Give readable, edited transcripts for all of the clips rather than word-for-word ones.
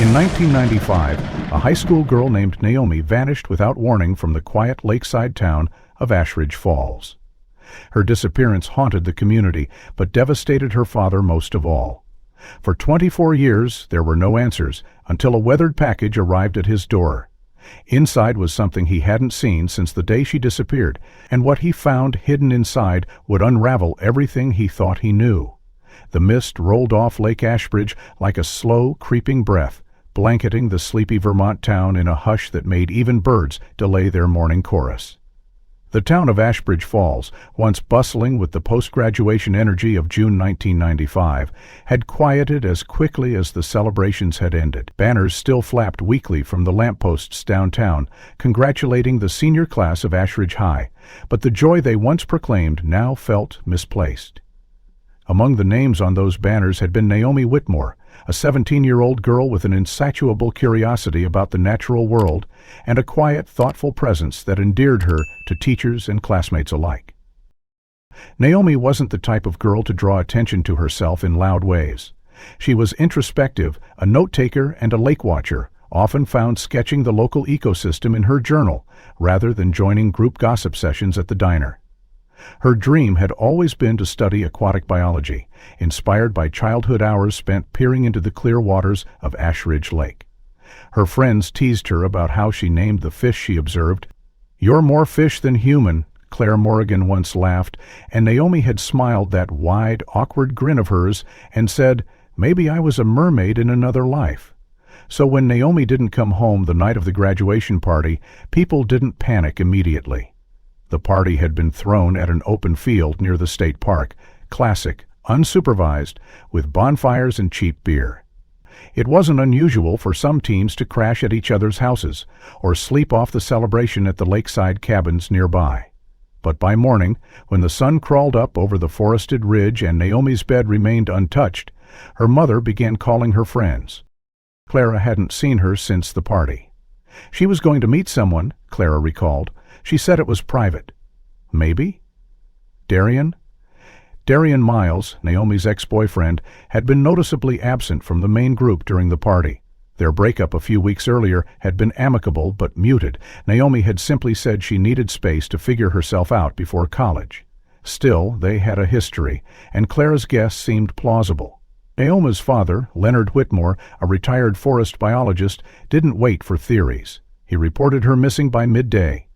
In 1995, a high school girl named Naomi vanished without warning from the quiet lakeside town of Ashridge Falls. Her disappearance haunted the community, but devastated her father most of all. For 24 years, there were no answers until a weathered package arrived at his door. Inside was something he hadn't seen since the day she disappeared, and what he found hidden inside would unravel everything he thought he knew. The mist rolled off Lake Ashridge like a slow, creeping breath, blanketing the sleepy Vermont town in a hush that made even birds delay their morning chorus. The town of Ashridge Falls, once bustling with the post-graduation energy of June 1995, had quieted as quickly as the celebrations had ended. Banners still flapped weekly from the lampposts downtown, congratulating the senior class of Ashridge High, but the joy they once proclaimed now felt misplaced. Among the names on those banners had been Naomi Whitmore, a 17-year-old girl with an insatiable curiosity about the natural world and a quiet, thoughtful presence that endeared her to teachers and classmates alike. Naomi wasn't the type of girl to draw attention to herself in loud ways. She was introspective, a note-taker and a lake watcher, often found sketching the local ecosystem in her journal rather than joining group gossip sessions at the diner. Her dream had always been to study aquatic biology, inspired by childhood hours spent peering into the clear waters of Ashridge Lake. Her friends teased her about how she named the fish she observed. "You're more fish than human," Claire Morrigan once laughed, and Naomi had smiled that wide, awkward grin of hers and said, "Maybe I was a mermaid in another life." So when Naomi didn't come home the night of the graduation party, people didn't panic immediately. The party had been thrown at an open field near the state park, classic, unsupervised, with bonfires and cheap beer. It wasn't unusual for some teams to crash at each other's houses or sleep off the celebration at the lakeside cabins nearby. But by morning, when the sun crawled up over the forested ridge and Naomi's bed remained untouched, her mother began calling her friends. Clara hadn't seen her since the party. She was going to meet someone, Clara recalled. She said it was private. Maybe? Darian? Darian Miles, Naomi's ex-boyfriend, had been noticeably absent from the main group during the party. Their breakup a few weeks earlier had been amicable but muted. Naomi had simply said she needed space to figure herself out before college. Still, they had a history, and Clara's guess seemed plausible. Naomi's father, Leonard Whitmore, a retired forest biologist, didn't wait for theories. He reported her missing by midday.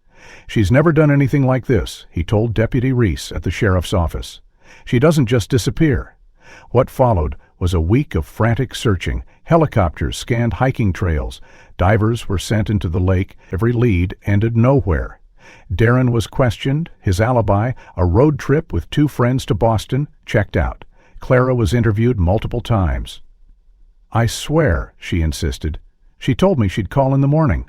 "She's never done anything like this," he told Deputy Reese at the sheriff's office. "She doesn't just disappear." What followed was a week of frantic searching. Helicopters scanned hiking trails. Divers were sent into the lake. Every lead ended nowhere. Darren was questioned. His alibi, a road trip with 2 friends to Boston, checked out. Clara was interviewed multiple times. "I swear," she insisted. "She told me she'd call in the morning."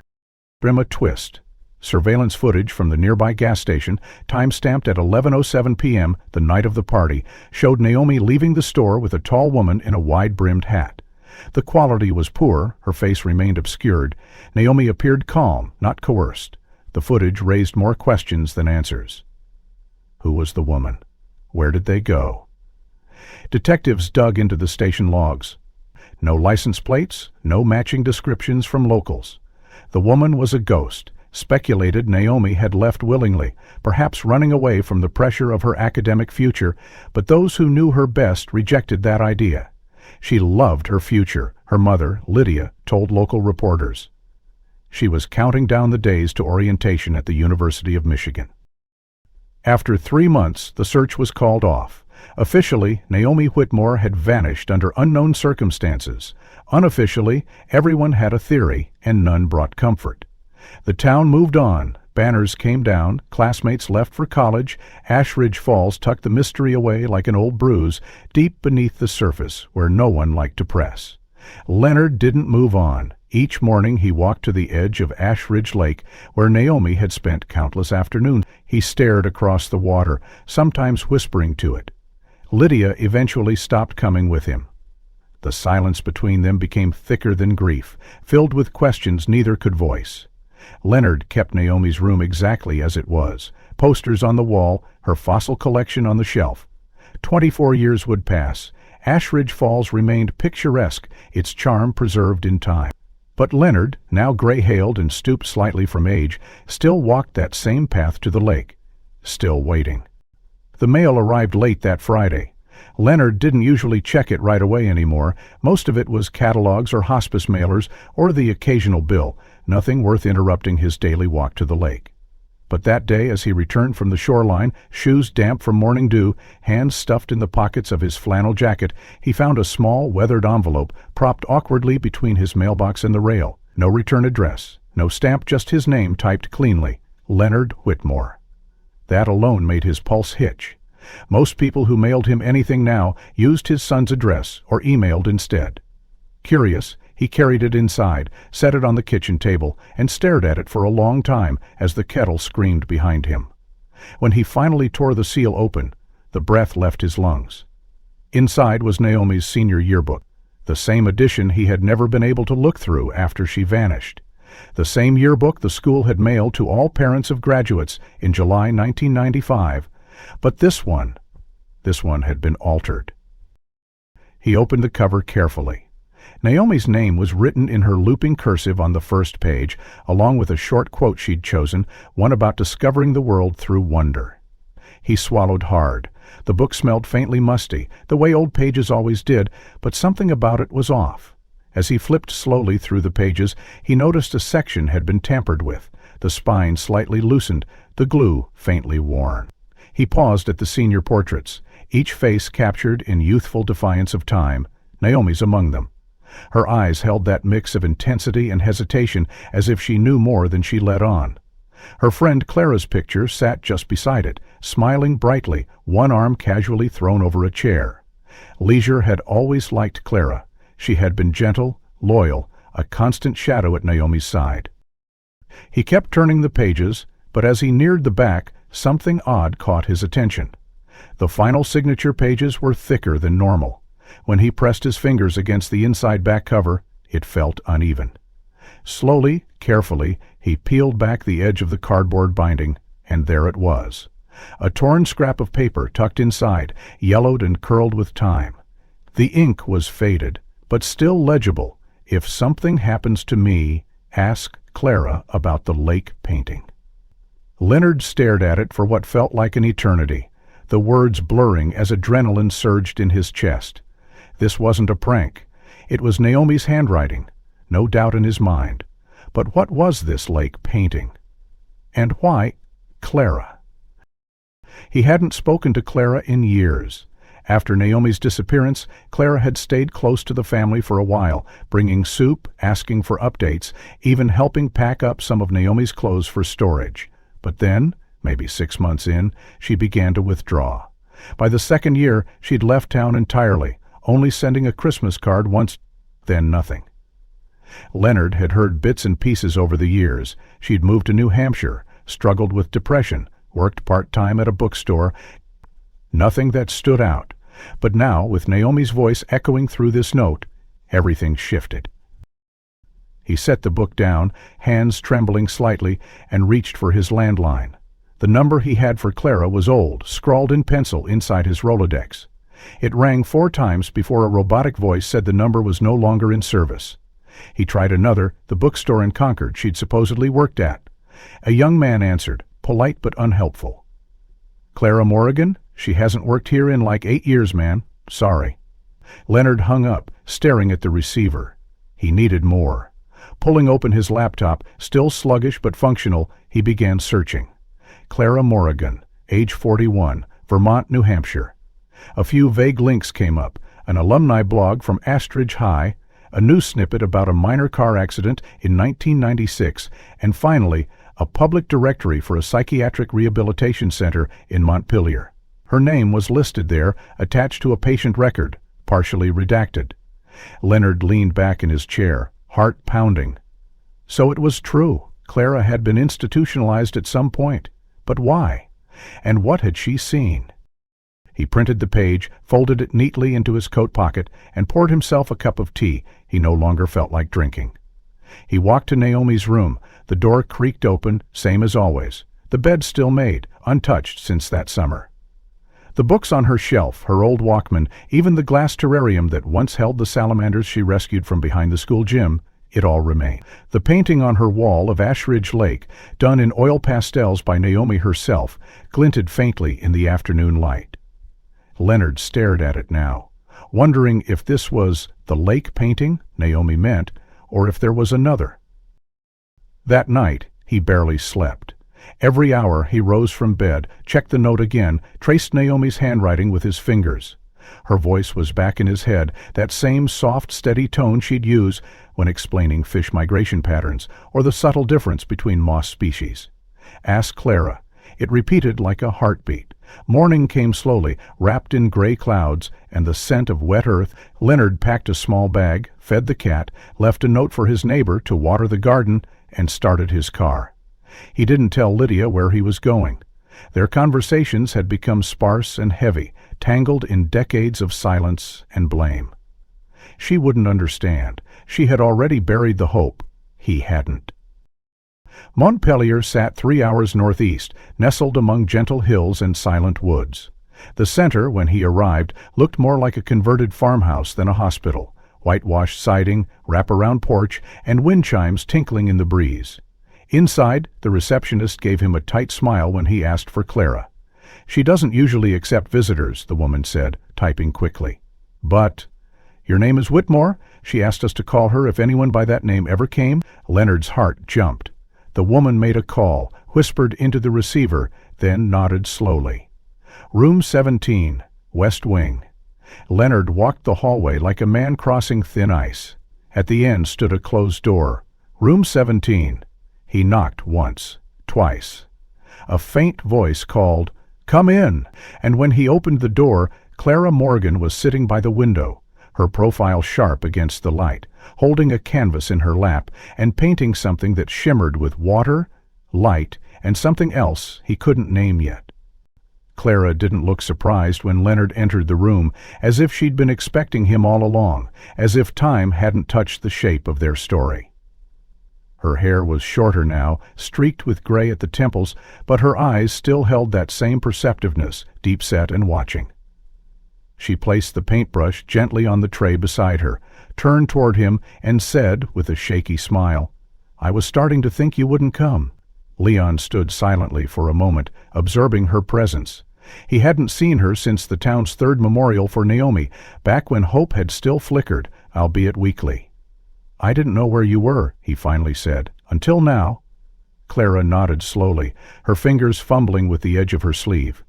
Grim a twist. Surveillance footage from the nearby gas station, time-stamped at 11:07 p.m. the night of the party, showed Naomi leaving the store with a tall woman in a wide-brimmed hat. The quality was poor, her face remained obscured. Naomi appeared calm, not coerced. The footage raised more questions than answers. Who was the woman? Where did they go? Detectives dug into the station logs. No license plates, no matching descriptions from locals. The woman was a ghost. Speculated Naomi had left willingly, perhaps running away from the pressure of her academic future, but those who knew her best rejected that idea. She loved her future, her mother, Lydia, told local reporters. She was counting down the days to orientation at the University of Michigan. After 3 months, the search was called off. Officially, Naomi Whitmore had vanished under unknown circumstances. Unofficially, everyone had a theory, and none brought comfort. The town moved on. Banners came down, classmates left for college. Ashridge Falls tucked the mystery away like an old bruise, deep beneath the surface where no one liked to press. Leonard didn't move on. Each morning he walked to the edge of Ashridge Lake, where Naomi had spent countless afternoons. He stared across the water, sometimes whispering to it. Lydia eventually stopped coming with him. The silence between them became thicker than grief, filled with questions neither could voice. Leonard kept Naomi's room exactly as it was, posters on the wall, her fossil collection on the shelf. 24 years would pass, Ashridge Falls remained picturesque, its charm preserved in time. But Leonard, now gray-hailed and stooped slightly from age, still walked that same path to the lake, still waiting. The mail arrived late that Friday. Leonard didn't usually check it right away anymore. Most of it was catalogs or hospice mailers or the occasional bill, nothing worth interrupting his daily walk to the lake. But that day, as he returned from the shoreline, shoes damp from morning dew, hands stuffed in the pockets of his flannel jacket, he found a small, weathered envelope propped awkwardly between his mailbox and the rail. No return address, no stamp, just his name typed cleanly, Leonard Whitmore. That alone made his pulse hitch. Most people who mailed him anything now used his son's address or emailed instead. Curious, he carried it inside, set it on the kitchen table, and stared at it for a long time as the kettle screamed behind him. When he finally tore the seal open, the breath left his lungs. Inside was Naomi's senior yearbook, the same edition he had never been able to look through after she vanished. The same yearbook the school had mailed to all parents of graduates in July 1995. But this one had been altered. He opened the cover carefully. Naomi's name was written in her looping cursive on the first page, along with a short quote she'd chosen, one about discovering the world through wonder. He swallowed hard. The book smelled faintly musty, the way old pages always did, but something about it was off. As he flipped slowly through the pages, he noticed a section had been tampered with, the spine slightly loosened, the glue faintly worn. He paused at the senior portraits, each face captured in youthful defiance of time, Naomi's among them. Her eyes held that mix of intensity and hesitation as if she knew more than she let on. Her friend Clara's picture sat just beside it, smiling brightly, one arm casually thrown over a chair. Leisure had always liked Clara. She had been gentle, loyal, a constant shadow at Naomi's side. He kept turning the pages, but as he neared the back, something odd caught his attention. The final signature pages were thicker than normal. When he pressed his fingers against the inside back cover, it felt uneven. Slowly, carefully, he peeled back the edge of the cardboard binding, and there it was. A torn scrap of paper tucked inside, yellowed and curled with time. The ink was faded, but still legible. If something happens to me, ask Clara about the lake painting. Leonard stared at it for what felt like an eternity, the words blurring as adrenaline surged in his chest. This wasn't a prank. It was Naomi's handwriting, no doubt in his mind. But what was this lake painting? And why Clara? He hadn't spoken to Clara in years. After Naomi's disappearance, Clara had stayed close to the family for a while, bringing soup, asking for updates, even helping pack up some of Naomi's clothes for storage. But then, maybe 6 months in, she began to withdraw. By the second year, she'd left town entirely, only sending a Christmas card once, then nothing. Leonard had heard bits and pieces over the years. She'd moved to New Hampshire, struggled with depression, worked part-time at a bookstore. Nothing that stood out. But now, with Naomi's voice echoing through this note, everything shifted. He set the book down, hands trembling slightly, and reached for his landline. The number he had for Clara was old, scrawled in pencil inside his Rolodex. It rang 4 times before a robotic voice said the number was no longer in service. He tried another, the bookstore in Concord she'd supposedly worked at. A young man answered, polite but unhelpful. Clara Morrigan? She hasn't worked here in like 8 years, man. Sorry. Leonard hung up, staring at the receiver. He needed more. Pulling open his laptop, still sluggish but functional, he began searching. Clara Morrigan, age 41, Vermont, New Hampshire. A few vague links came up, an alumni blog from Ashridge High, a news snippet about a minor car accident in 1996, and finally, a public directory for a psychiatric rehabilitation center in Montpelier. Her name was listed there, attached to a patient record, partially redacted. Leonard leaned back in his chair, heart pounding. So it was true. Clara had been institutionalized at some point. But why? And what had she seen? He printed the page, folded it neatly into his coat pocket, and poured himself a cup of tea he no longer felt like drinking. He walked to Naomi's room. The door creaked open, same as always. The bed still made, untouched since that summer. The books on her shelf, her old Walkman, even the glass terrarium that once held the salamanders she rescued from behind the school gym, it all remained. The painting on her wall of Ashridge Lake, done in oil pastels by Naomi herself, glinted faintly in the afternoon light. Leonard stared at it now, wondering if this was the lake painting Naomi meant, or if there was another. That night, he barely slept. Every hour he rose from bed, checked the note again, traced Naomi's handwriting with his fingers. Her voice was back in his head, that same soft, steady tone she'd use when explaining fish migration patterns or the subtle difference between moss species. "Ask Clara." It repeated like a heartbeat. Morning came slowly, wrapped in gray clouds and the scent of wet earth. Leonard packed a small bag, fed the cat, left a note for his neighbor to water the garden, and started his car. He didn't tell Lydia where he was going. Their conversations had become sparse and heavy, tangled in decades of silence and blame. She wouldn't understand. She had already buried the hope. He hadn't. Montpelier sat 3 hours northeast, nestled among gentle hills and silent woods. The center, when he arrived, looked more like a converted farmhouse than a hospital. Whitewashed siding, wraparound porch, and wind chimes tinkling in the breeze. Inside, the receptionist gave him a tight smile when he asked for Clara. "She doesn't usually accept visitors," the woman said, typing quickly. "But, your name is Whitmore? She asked us to call her if anyone by that name ever came." Leonard's heart jumped. The woman made a call, whispered into the receiver, then nodded slowly. "Room 17, West Wing." Leonard walked the hallway like a man crossing thin ice. At the end stood a closed door. "Room 17. He knocked once, twice. A faint voice called, "Come in!" And when he opened the door, Clara Morgan was sitting by the window, her profile sharp against the light, holding a canvas in her lap and painting something that shimmered with water, light, and something else he couldn't name yet. Clara didn't look surprised when Leonard entered the room, as if she'd been expecting him all along, as if time hadn't touched the shape of their story. Her hair was shorter now, streaked with gray at the temples, but her eyes still held that same perceptiveness, deep-set and watching. She placed the paintbrush gently on the tray beside her, turned toward him, and said, with a shaky smile, "I was starting to think you wouldn't come." Leon stood silently for a moment, observing her presence. He hadn't seen her since the town's third memorial for Naomi, back when hope had still flickered, albeit weakly. "I didn't know where you were," he finally said, "until now." Clara nodded slowly, her fingers fumbling with the edge of her sleeve.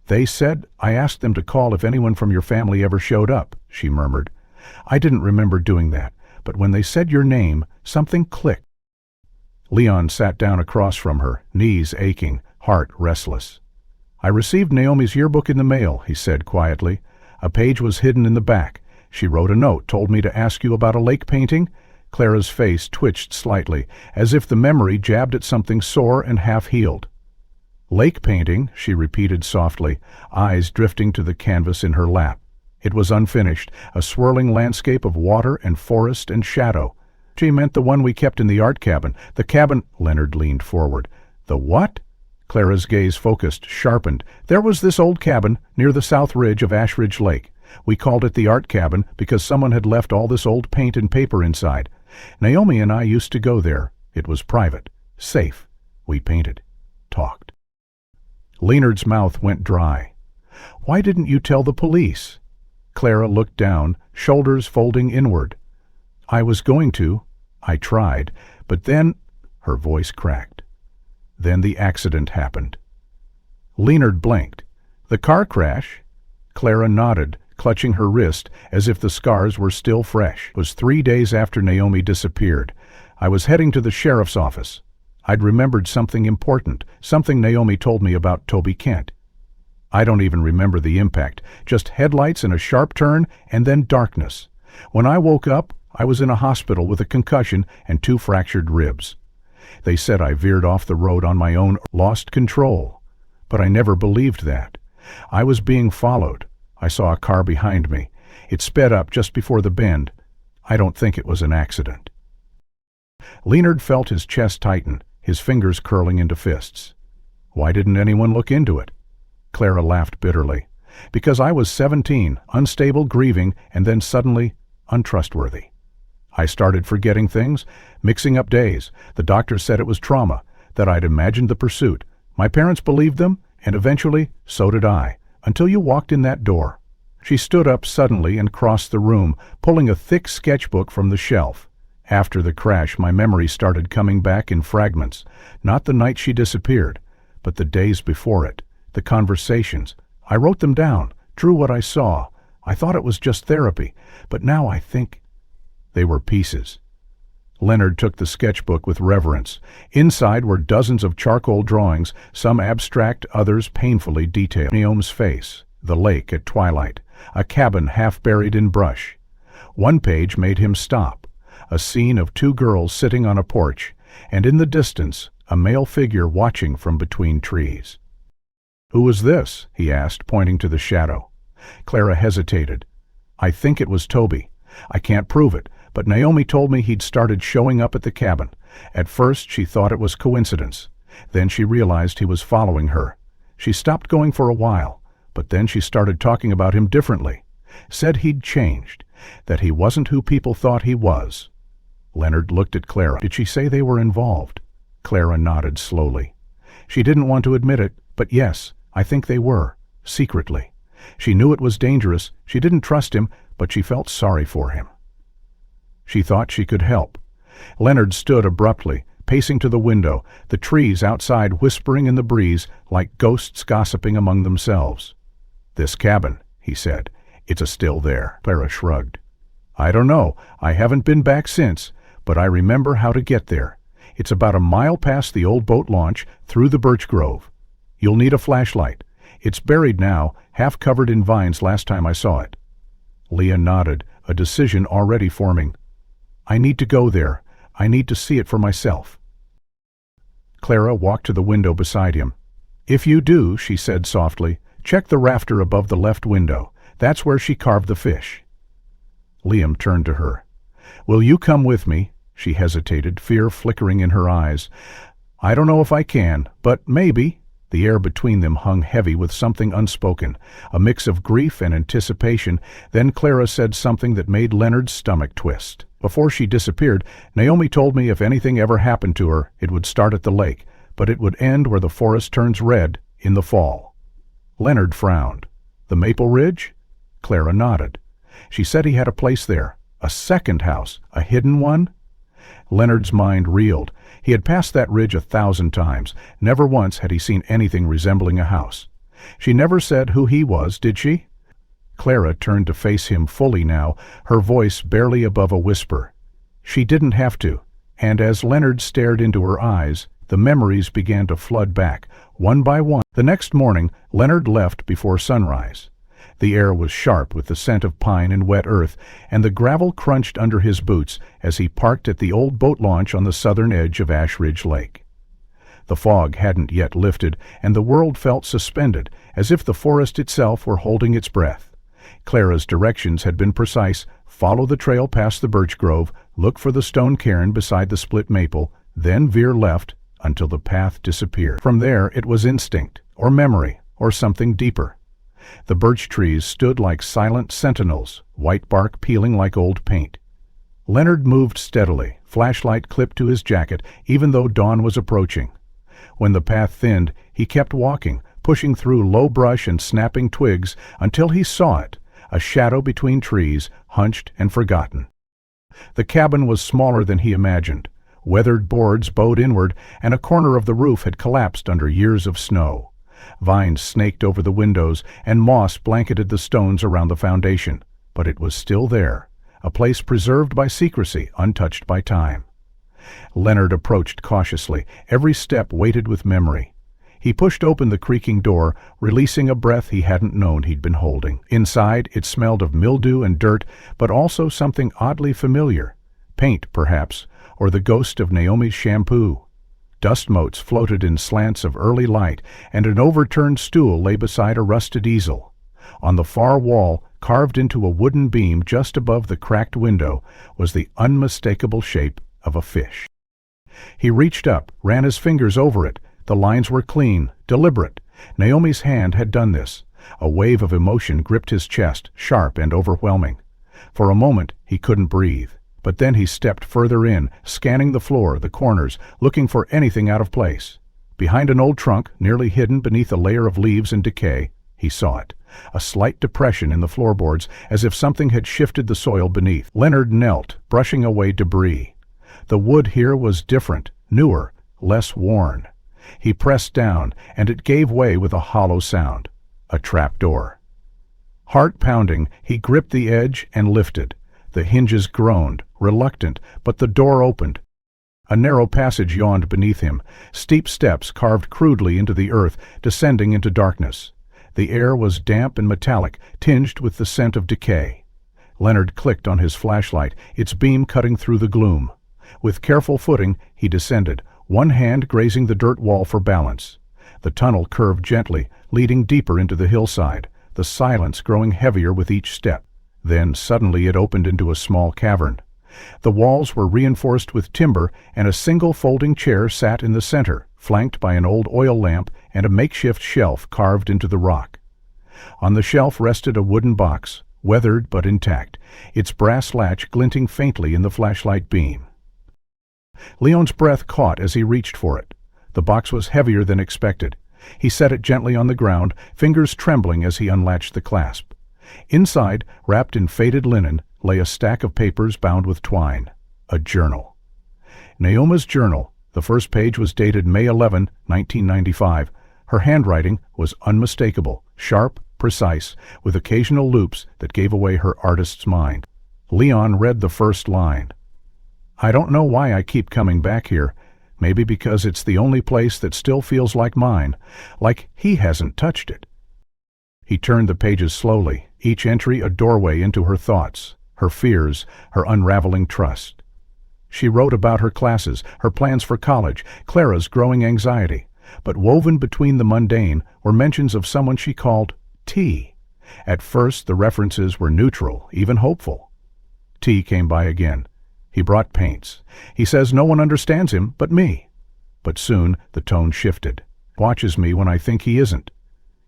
"They said I asked them to call if anyone from your family ever showed up," she murmured. "I didn't remember doing that, but when they said your name, something clicked." Leon sat down across from her, knees aching, heart restless. "I received Naomi's yearbook in the mail," he said quietly. "A page was hidden in the back. She wrote a note, told me to ask you about a lake painting." Clara's face twitched slightly, as if the memory jabbed at something sore and half-healed. "Lake painting," she repeated softly, eyes drifting to the canvas in her lap. It was unfinished, a swirling landscape of water and forest and shadow. She meant the one we kept in the art cabin. The cabin— Leonard leaned forward. "The what?" Clara's gaze focused, sharpened. "There was this old cabin near the south ridge of Ashridge Lake. We called it the art cabin because someone had left all this old paint and paper inside. Naomi and I used to go there. It was private, safe. We painted, talked." Leonard's mouth went dry. "Why didn't you tell the police?" Clara looked down, shoulders folding inward. "I was going to. I tried. But then—" her voice cracked. "Then the accident happened." Leonard blinked. "The car crash?" Clara nodded, clutching her wrist as if the scars were still fresh. It was 3 days after Naomi disappeared. I was heading to the sheriff's office. I'd remembered something important, something Naomi told me about Toby Kent. I don't even remember the impact, just headlights and a sharp turn, and then darkness. When I woke up, I was in a hospital with a concussion and 2 fractured ribs. They said I veered off the road on my own, lost control. But I never believed that. I was being followed. I saw a car behind me. It sped up just before the bend. I don't think it was an accident." Leonard felt his chest tighten, his fingers curling into fists. "Why didn't anyone look into it?" Clara laughed bitterly. Because I was 17, unstable, grieving, and then suddenly untrustworthy. I started forgetting things, mixing up days. The doctor said it was trauma, that I'd imagined the pursuit. My parents believed them, and eventually so did I, until you walked in that door. She stood up suddenly and crossed the room, pulling a thick sketchbook from the shelf. After the crash, my memory started coming back in fragments. Not the night she disappeared, but the days before it, the conversations. I wrote them down, drew what I saw. I thought it was just therapy, but now I think they were pieces. Leonard took the sketchbook with reverence. Inside were dozens of charcoal drawings, some abstract, others painfully detailed. Naomi's face, the lake at twilight, a cabin half buried in brush. One page made him stop, a scene of two girls sitting on a porch, and in the distance, a male figure watching from between trees. "Who was this?" he asked, pointing to the shadow. Clara hesitated. "I think it was Toby. I can't prove it, but Naomi told me he'd started showing up at the cabin. At first she thought it was coincidence. Then she realized he was following her. She stopped going for a while, but then she started talking about him differently. Said he'd changed, that he wasn't who people thought he was." Leonard looked at Clara. "Did she say they were involved?" Clara nodded slowly. She didn't want to admit it, but yes, I think they were, secretly. She knew it was dangerous, she didn't trust him, but she felt sorry for him. She thought she could help. Leonard stood abruptly, pacing to the window, the trees outside whispering in the breeze like ghosts gossiping among themselves. "This cabin," he said. "It's still there." Clara shrugged. "I don't know. I haven't been back since, but I remember how to get there. It's about a mile past the old boat launch, through the birch grove. You'll need a flashlight. It's buried now, half covered in vines last time I saw it." Leah nodded, a decision already forming. "I need to go there. I need to see it for myself." Clara walked to the window beside him. "If you do," she said softly, "check the rafter above the left window. That's where she carved the fish." Liam turned to her. "Will you come with me?" She hesitated, fear flickering in her eyes. "I don't know if I can, but maybe." The air between them hung heavy with something unspoken, a mix of grief and anticipation. Then Clara said something that made Leonard's stomach twist. "Before she disappeared, Naomi told me if anything ever happened to her, it would start at the lake, but it would end where the forest turns red in the fall." Leonard frowned. "The Maple Ridge?" Clara nodded. "She said he had a place there. A second house, a hidden one?" Leonard's mind reeled. He had passed that ridge 1,000 times. Never once had he seen anything resembling a house. "She never said who he was, did she?" Clara turned to face him fully now, her voice barely above a whisper. She didn't have to, and as Leonard stared into her eyes, the memories began to flood back, one by one. The next morning, Leonard left before sunrise. The air was sharp with the scent of pine and wet earth, and the gravel crunched under his boots as he parked at the old boat launch on the southern edge of Ashridge Lake. The fog hadn't yet lifted, and the world felt suspended, as if the forest itself were holding its breath. Clara's directions had been precise: follow the trail past the birch grove, look for the stone cairn beside the split maple, then veer left until the path disappeared. From there it was instinct, or memory, or something deeper. The birch trees stood like silent sentinels, white bark peeling like old paint. Leonard moved steadily, flashlight clipped to his jacket, even though dawn was approaching. When the path thinned, he kept walking, pushing through low brush and snapping twigs until he saw it, a shadow between trees, hunched and forgotten. The cabin was smaller than he imagined. Weathered boards bowed inward, and a corner of the roof had collapsed under years of snow. Vines snaked over the windows, and moss blanketed the stones around the foundation. But it was still there, a place preserved by secrecy, untouched by time. Leonard approached cautiously, every step weighted with memory. He pushed open the creaking door, releasing a breath he hadn't known he'd been holding. Inside, it smelled of mildew and dirt, but also something oddly familiar. Paint, perhaps, or the ghost of Naomi's shampoo. Dust motes floated in slants of early light, and an overturned stool lay beside a rusted easel. On the far wall, carved into a wooden beam just above the cracked window, was the unmistakable shape of a fish. He reached up, ran his fingers over it. The lines were clean, deliberate. Naomi's hand had done this. A wave of emotion gripped his chest, sharp and overwhelming. For a moment, he couldn't breathe. But then he stepped further in, scanning the floor, the corners, looking for anything out of place. Behind an old trunk, nearly hidden beneath a layer of leaves and decay, he saw it. A slight depression in the floorboards, as if something had shifted the soil beneath. Leonard knelt, brushing away debris. The wood here was different, newer, less worn. He pressed down, and it gave way with a hollow sound. A trapdoor. Heart pounding, he gripped the edge and lifted. The hinges groaned, reluctant, but the door opened. A narrow passage yawned beneath him, steep steps carved crudely into the earth, descending into darkness. The air was damp and metallic, tinged with the scent of decay. Leonard clicked on his flashlight, its beam cutting through the gloom. With careful footing, he descended, one hand grazing the dirt wall for balance. The tunnel curved gently, leading deeper into the hillside, the silence growing heavier with each step. Then suddenly it opened into a small cavern. The walls were reinforced with timber, and a single folding chair sat in the center, flanked by an old oil lamp and a makeshift shelf carved into the rock. On the shelf rested a wooden box, weathered but intact, its brass latch glinting faintly in the flashlight beam. Leon's breath caught as he reached for it. The box was heavier than expected. He set it gently on the ground, fingers trembling as he unlatched the clasp. Inside, wrapped in faded linen, lay a stack of papers bound with twine. A journal. Naomi's journal. The first page was dated May 11, 1995. Her handwriting was unmistakable, sharp, precise, with occasional loops that gave away her artist's mind. Leon read the first line. "I don't know why I keep coming back here. Maybe because it's the only place that still feels like mine, like he hasn't touched it." He turned the pages slowly, each entry a doorway into her thoughts, her fears, her unraveling trust. She wrote about her classes, her plans for college, Clara's growing anxiety, but woven between the mundane were mentions of someone she called T. At first the references were neutral, even hopeful. T came by again. He brought paints. He says no one understands him but me. But soon the tone shifted. Watches me when I think he isn't.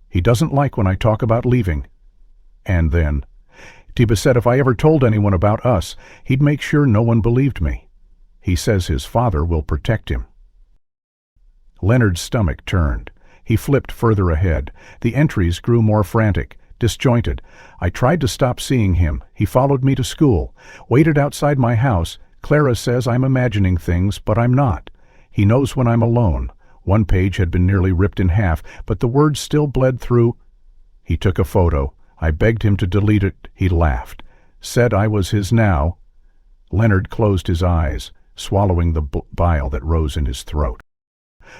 He doesn't like when I talk about leaving. And then, Tiba said if I ever told anyone about us, he'd make sure no one believed me. He says his father will protect him. Leonard's stomach turned. He flipped further ahead. The entries grew more frantic, disjointed. I tried to stop seeing him. He followed me to school. Waited outside my house. Clara says I'm imagining things, but I'm not. He knows when I'm alone. One page had been nearly ripped in half, but the words still bled through. He took a photo. I begged him to delete it. He laughed. Said I was his now. Leonard closed his eyes, swallowing the bile that rose in his throat.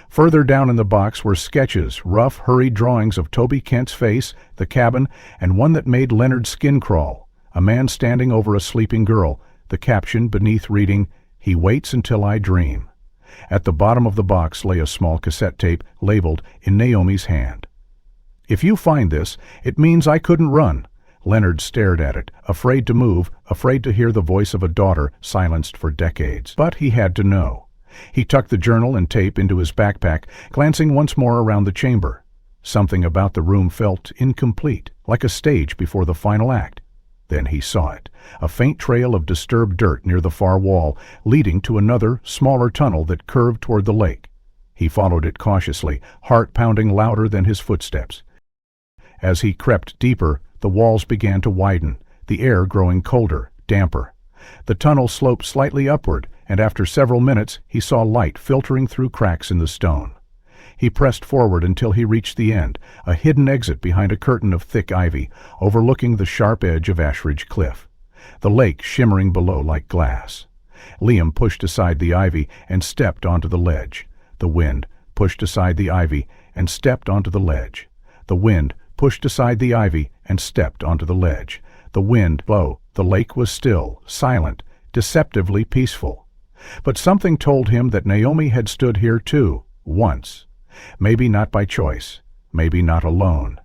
Further down in the box were sketches, rough, hurried drawings of Toby Kent's face, the cabin, and one that made Leonard's skin crawl. A man standing over a sleeping girl, the caption beneath reading, "He waits until I dream." At the bottom of the box lay a small cassette tape, labeled in Naomi's hand. "If you find this, it means I couldn't run." Leonard stared at it, afraid to move, afraid to hear the voice of a daughter silenced for decades. But he had to know. He tucked the journal and tape into his backpack, glancing once more around the chamber. Something about the room felt incomplete, like a stage before the final act. Then he saw it, a faint trail of disturbed dirt near the far wall, leading to another, smaller tunnel that curved toward the lake. He followed it cautiously, heart pounding louder than his footsteps. As he crept deeper, the walls began to widen, the air growing colder, damper. The tunnel sloped slightly upward, and after several minutes he saw light filtering through cracks in the stone. He pressed forward until he reached the end, a hidden exit behind a curtain of thick ivy, overlooking the sharp edge of Ashridge Cliff, the lake shimmering below like glass. Liam pushed aside the ivy and stepped onto the ledge. The wind pushed aside the ivy and stepped onto the ledge. The wind pushed aside the ivy and stepped onto the ledge. The wind blew. The lake was still, silent, deceptively peaceful. But something told him that Naomi had stood here too, once. Maybe not by choice, maybe not alone.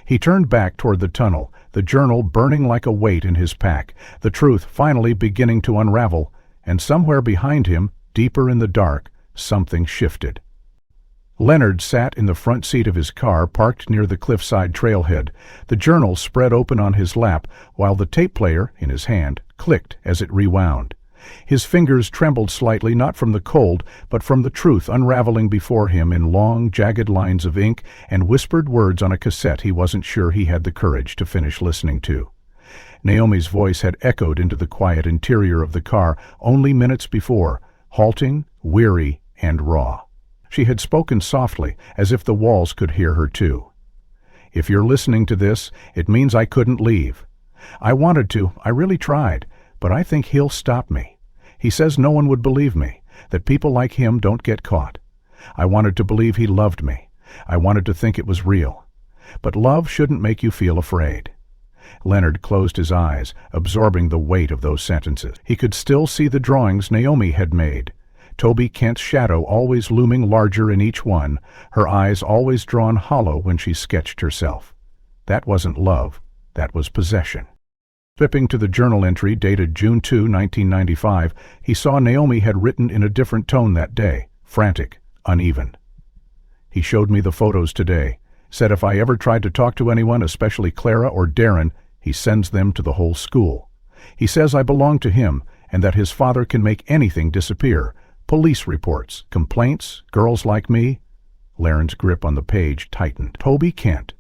He turned back toward the tunnel, the journal burning like a weight in his pack, the truth finally beginning to unravel, and somewhere behind him, deeper in the dark, something shifted. Leonard sat in the front seat of his car parked near the cliffside trailhead, the journal spread open on his lap while the tape player, in his hand, clicked as it rewound. His fingers trembled slightly, not from the cold, but from the truth unraveling before him in long, jagged lines of ink and whispered words on a cassette he wasn't sure he had the courage to finish listening to. Naomi's voice had echoed into the quiet interior of the car only minutes before, halting, weary, and raw. She had spoken softly, as if the walls could hear her too. "If you're listening to this, it means I couldn't leave. I wanted to, I really tried, but I think he'll stop me. He says no one would believe me, that people like him don't get caught. I wanted to believe he loved me. I wanted to think it was real. But love shouldn't make you feel afraid." Leonard closed his eyes, absorbing the weight of those sentences. He could still see the drawings Naomi had made. Toby Kent's shadow always looming larger in each one, her eyes always drawn hollow when she sketched herself. That wasn't love, that was possession. Flipping to the journal entry dated June 2, 1995, he saw Naomi had written in a different tone that day, frantic, uneven. "He showed me the photos today. Said if I ever tried to talk to anyone, especially Clara or Darren, he sends them to the whole school. He says I belong to him and that his father can make anything disappear. Police reports, complaints, girls like me." Laren's grip on the page tightened. Toby Kent,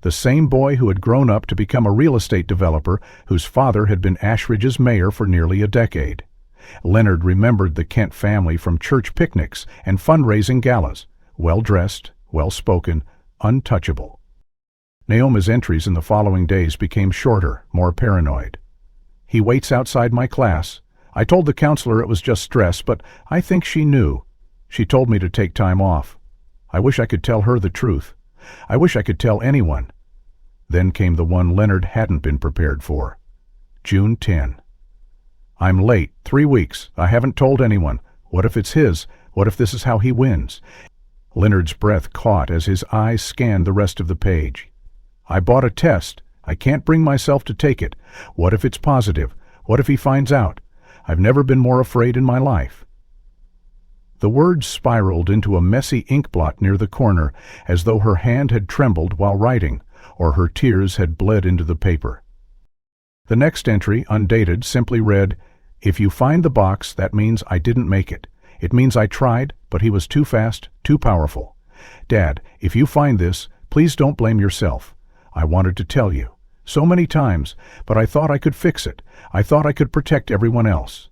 the same boy who had grown up to become a real estate developer whose father had been Ashridge's mayor for nearly a decade. Leonard remembered the Kent family from church picnics and fundraising galas, well-dressed, well-spoken, untouchable. Naomi's entries in the following days became shorter, more paranoid. "He waits outside my class. I told the counselor it was just stress, but I think she knew. She told me to take time off. I wish I could tell her the truth. I wish I could tell anyone." Then came the one Leonard hadn't been prepared for. June 10. "I'm late, 3 weeks. I haven't told anyone. What if it's his? What if this is how he wins?" Leonard's breath caught as his eyes scanned the rest of the page. "I bought a test. I can't bring myself to take it. What if it's positive? What if he finds out? I've never been more afraid in my life." The words spiraled into a messy ink blot near the corner, as though her hand had trembled while writing, or her tears had bled into the paper. The next entry, undated, simply read, "If you find the box, that means I didn't make it. It means I tried, but he was too fast, too powerful. Dad, if you find this, please don't blame yourself. I wanted to tell you. So many times, but I thought I could fix it. I thought I could protect everyone else.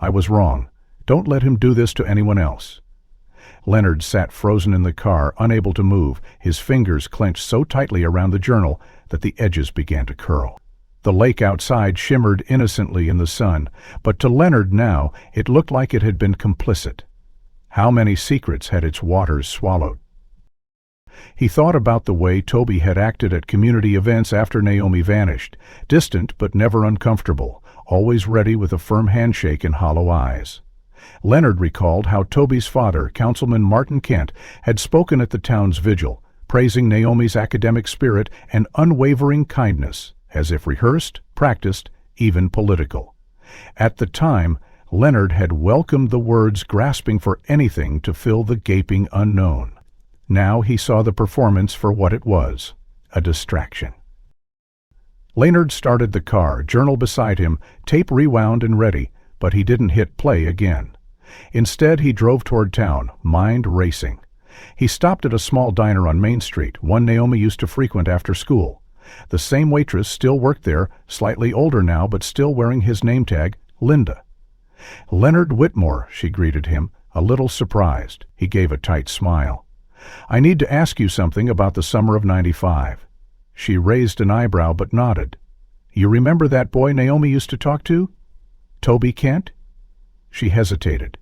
I was wrong. Don't let him do this to anyone else." Leonard sat frozen in the car, unable to move, his fingers clenched so tightly around the journal that the edges began to curl. The lake outside shimmered innocently in the sun, but to Leonard now it looked like it had been complicit. How many secrets had its waters swallowed? He thought about the way Toby had acted at community events after Naomi vanished, distant but never uncomfortable, always ready with a firm handshake and hollow eyes. Leonard recalled how Toby's father, Councilman Martin Kent, had spoken at the town's vigil, praising Naomi's academic spirit and unwavering kindness, as if rehearsed, practiced, even political. At the time, Leonard had welcomed the words, grasping for anything to fill the gaping unknown. Now he saw the performance for what it was, a distraction. Leonard started the car, journal beside him, tape rewound and ready, but he didn't hit play again. Instead, he drove toward town, mind racing. He stopped at a small diner on Main Street, one Naomi used to frequent after school. The same waitress still worked there, slightly older now, but still wearing his name tag, Linda. "Leonard Whitmore," she greeted him, a little surprised. He gave a tight smile. "I need to ask you something about the summer of '95. She raised an eyebrow but nodded. "You remember that boy Naomi used to talk to? Toby Kent?" She hesitated.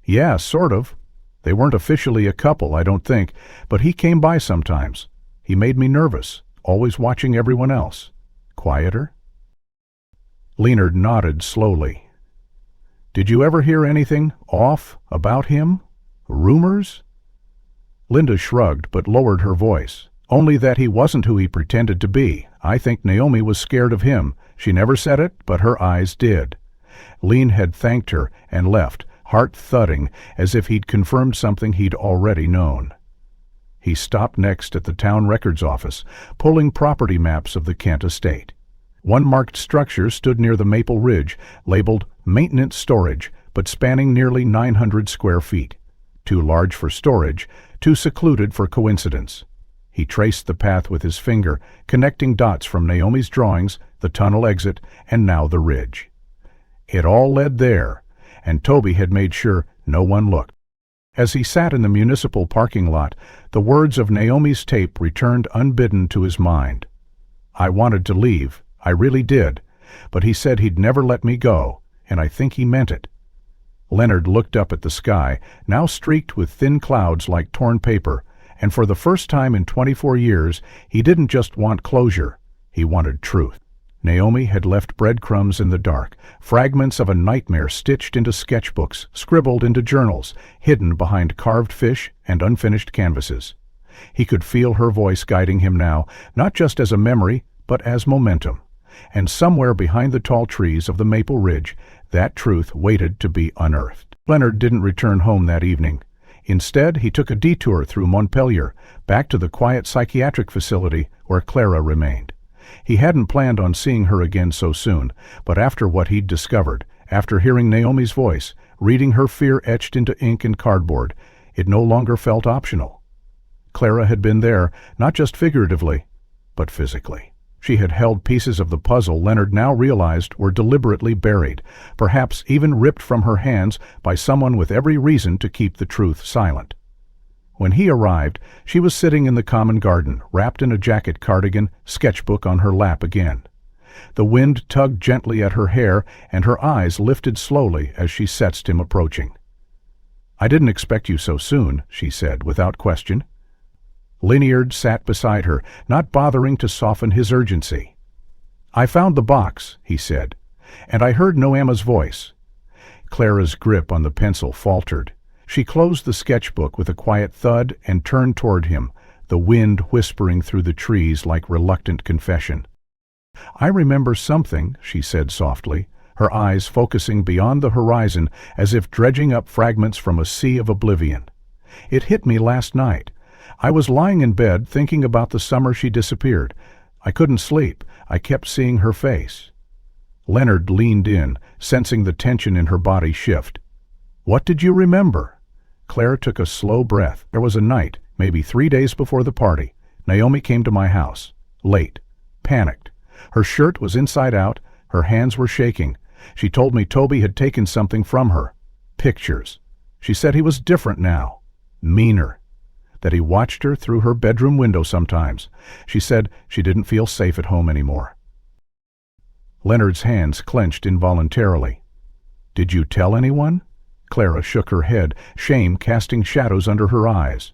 "Yeah, sort of. They weren't officially a couple, I don't think, but he came by sometimes. He made me nervous, always watching everyone else. Quieter?" Leonard nodded slowly. "Did you ever hear anything off about him? Rumors?" Linda shrugged but lowered her voice. "Only that he wasn't who he pretended to be. I think Naomi was scared of him. She never said it, but her eyes did." Lean had thanked her and left, heart thudding, as if he'd confirmed something he'd already known. He stopped next at the town records office, pulling property maps of the Kent estate. One marked structure stood near the Maple Ridge, labeled Maintenance Storage, but spanning nearly 900 square feet. Too large for storage, too secluded for coincidence. He traced the path with his finger, connecting dots from Naomi's drawings, the tunnel exit, and now the ridge. It all led there, and Toby had made sure no one looked. As he sat in the municipal parking lot, the words of Naomi's tape returned unbidden to his mind. "I wanted to leave, I really did, but he said he'd never let me go, and I think he meant it." Leonard looked up at the sky, now streaked with thin clouds like torn paper, and for the first time in 24 years, he didn't just want closure, he wanted truth. Naomi had left breadcrumbs in the dark, fragments of a nightmare stitched into sketchbooks, scribbled into journals, hidden behind carved fish and unfinished canvases. He could feel her voice guiding him now, not just as a memory, but as momentum. And somewhere behind the tall trees of the Maple Ridge, that truth waited to be unearthed. Leonard didn't return home that evening. Instead, he took a detour through Montpelier, back to the quiet psychiatric facility where Clara remained. He hadn't planned on seeing her again so soon, but after what he'd discovered, after hearing Naomi's voice, reading her fear etched into ink and cardboard, it no longer felt optional. Clara had been there, not just figuratively, but physically. She had held pieces of the puzzle Leonard now realized were deliberately buried, perhaps even ripped from her hands by someone with every reason to keep the truth silent. When he arrived, she was sitting in the common garden, wrapped in a jacket cardigan, sketchbook on her lap again. The wind tugged gently at her hair, and her eyes lifted slowly as she sensed him approaching. "I didn't expect you so soon," she said, without question. Lineard sat beside her, not bothering to soften his urgency. "I found the box," he said, "and I heard Noema's voice." Clara's grip on the pencil faltered. She closed the sketchbook with a quiet thud and turned toward him, the wind whispering through the trees like reluctant confession. "I remember something," she said softly, her eyes focusing beyond the horizon as if dredging up fragments from a sea of oblivion. "It hit me last night. I was lying in bed thinking about the summer she disappeared. I couldn't sleep. I kept seeing her face." Leonard leaned in, sensing the tension in her body shift. "What did you remember?" Claire took a slow breath. "There was a night, maybe 3 days before the party. Naomi came to my house. Late. Panicked. Her shirt was inside out. Her hands were shaking. She told me Toby had taken something from her. Pictures. She said he was different now. Meaner. That he watched her through her bedroom window sometimes. She said she didn't feel safe at home anymore." Leonard's hands clenched involuntarily. "Did you tell anyone?" Clara shook her head, shame casting shadows under her eyes.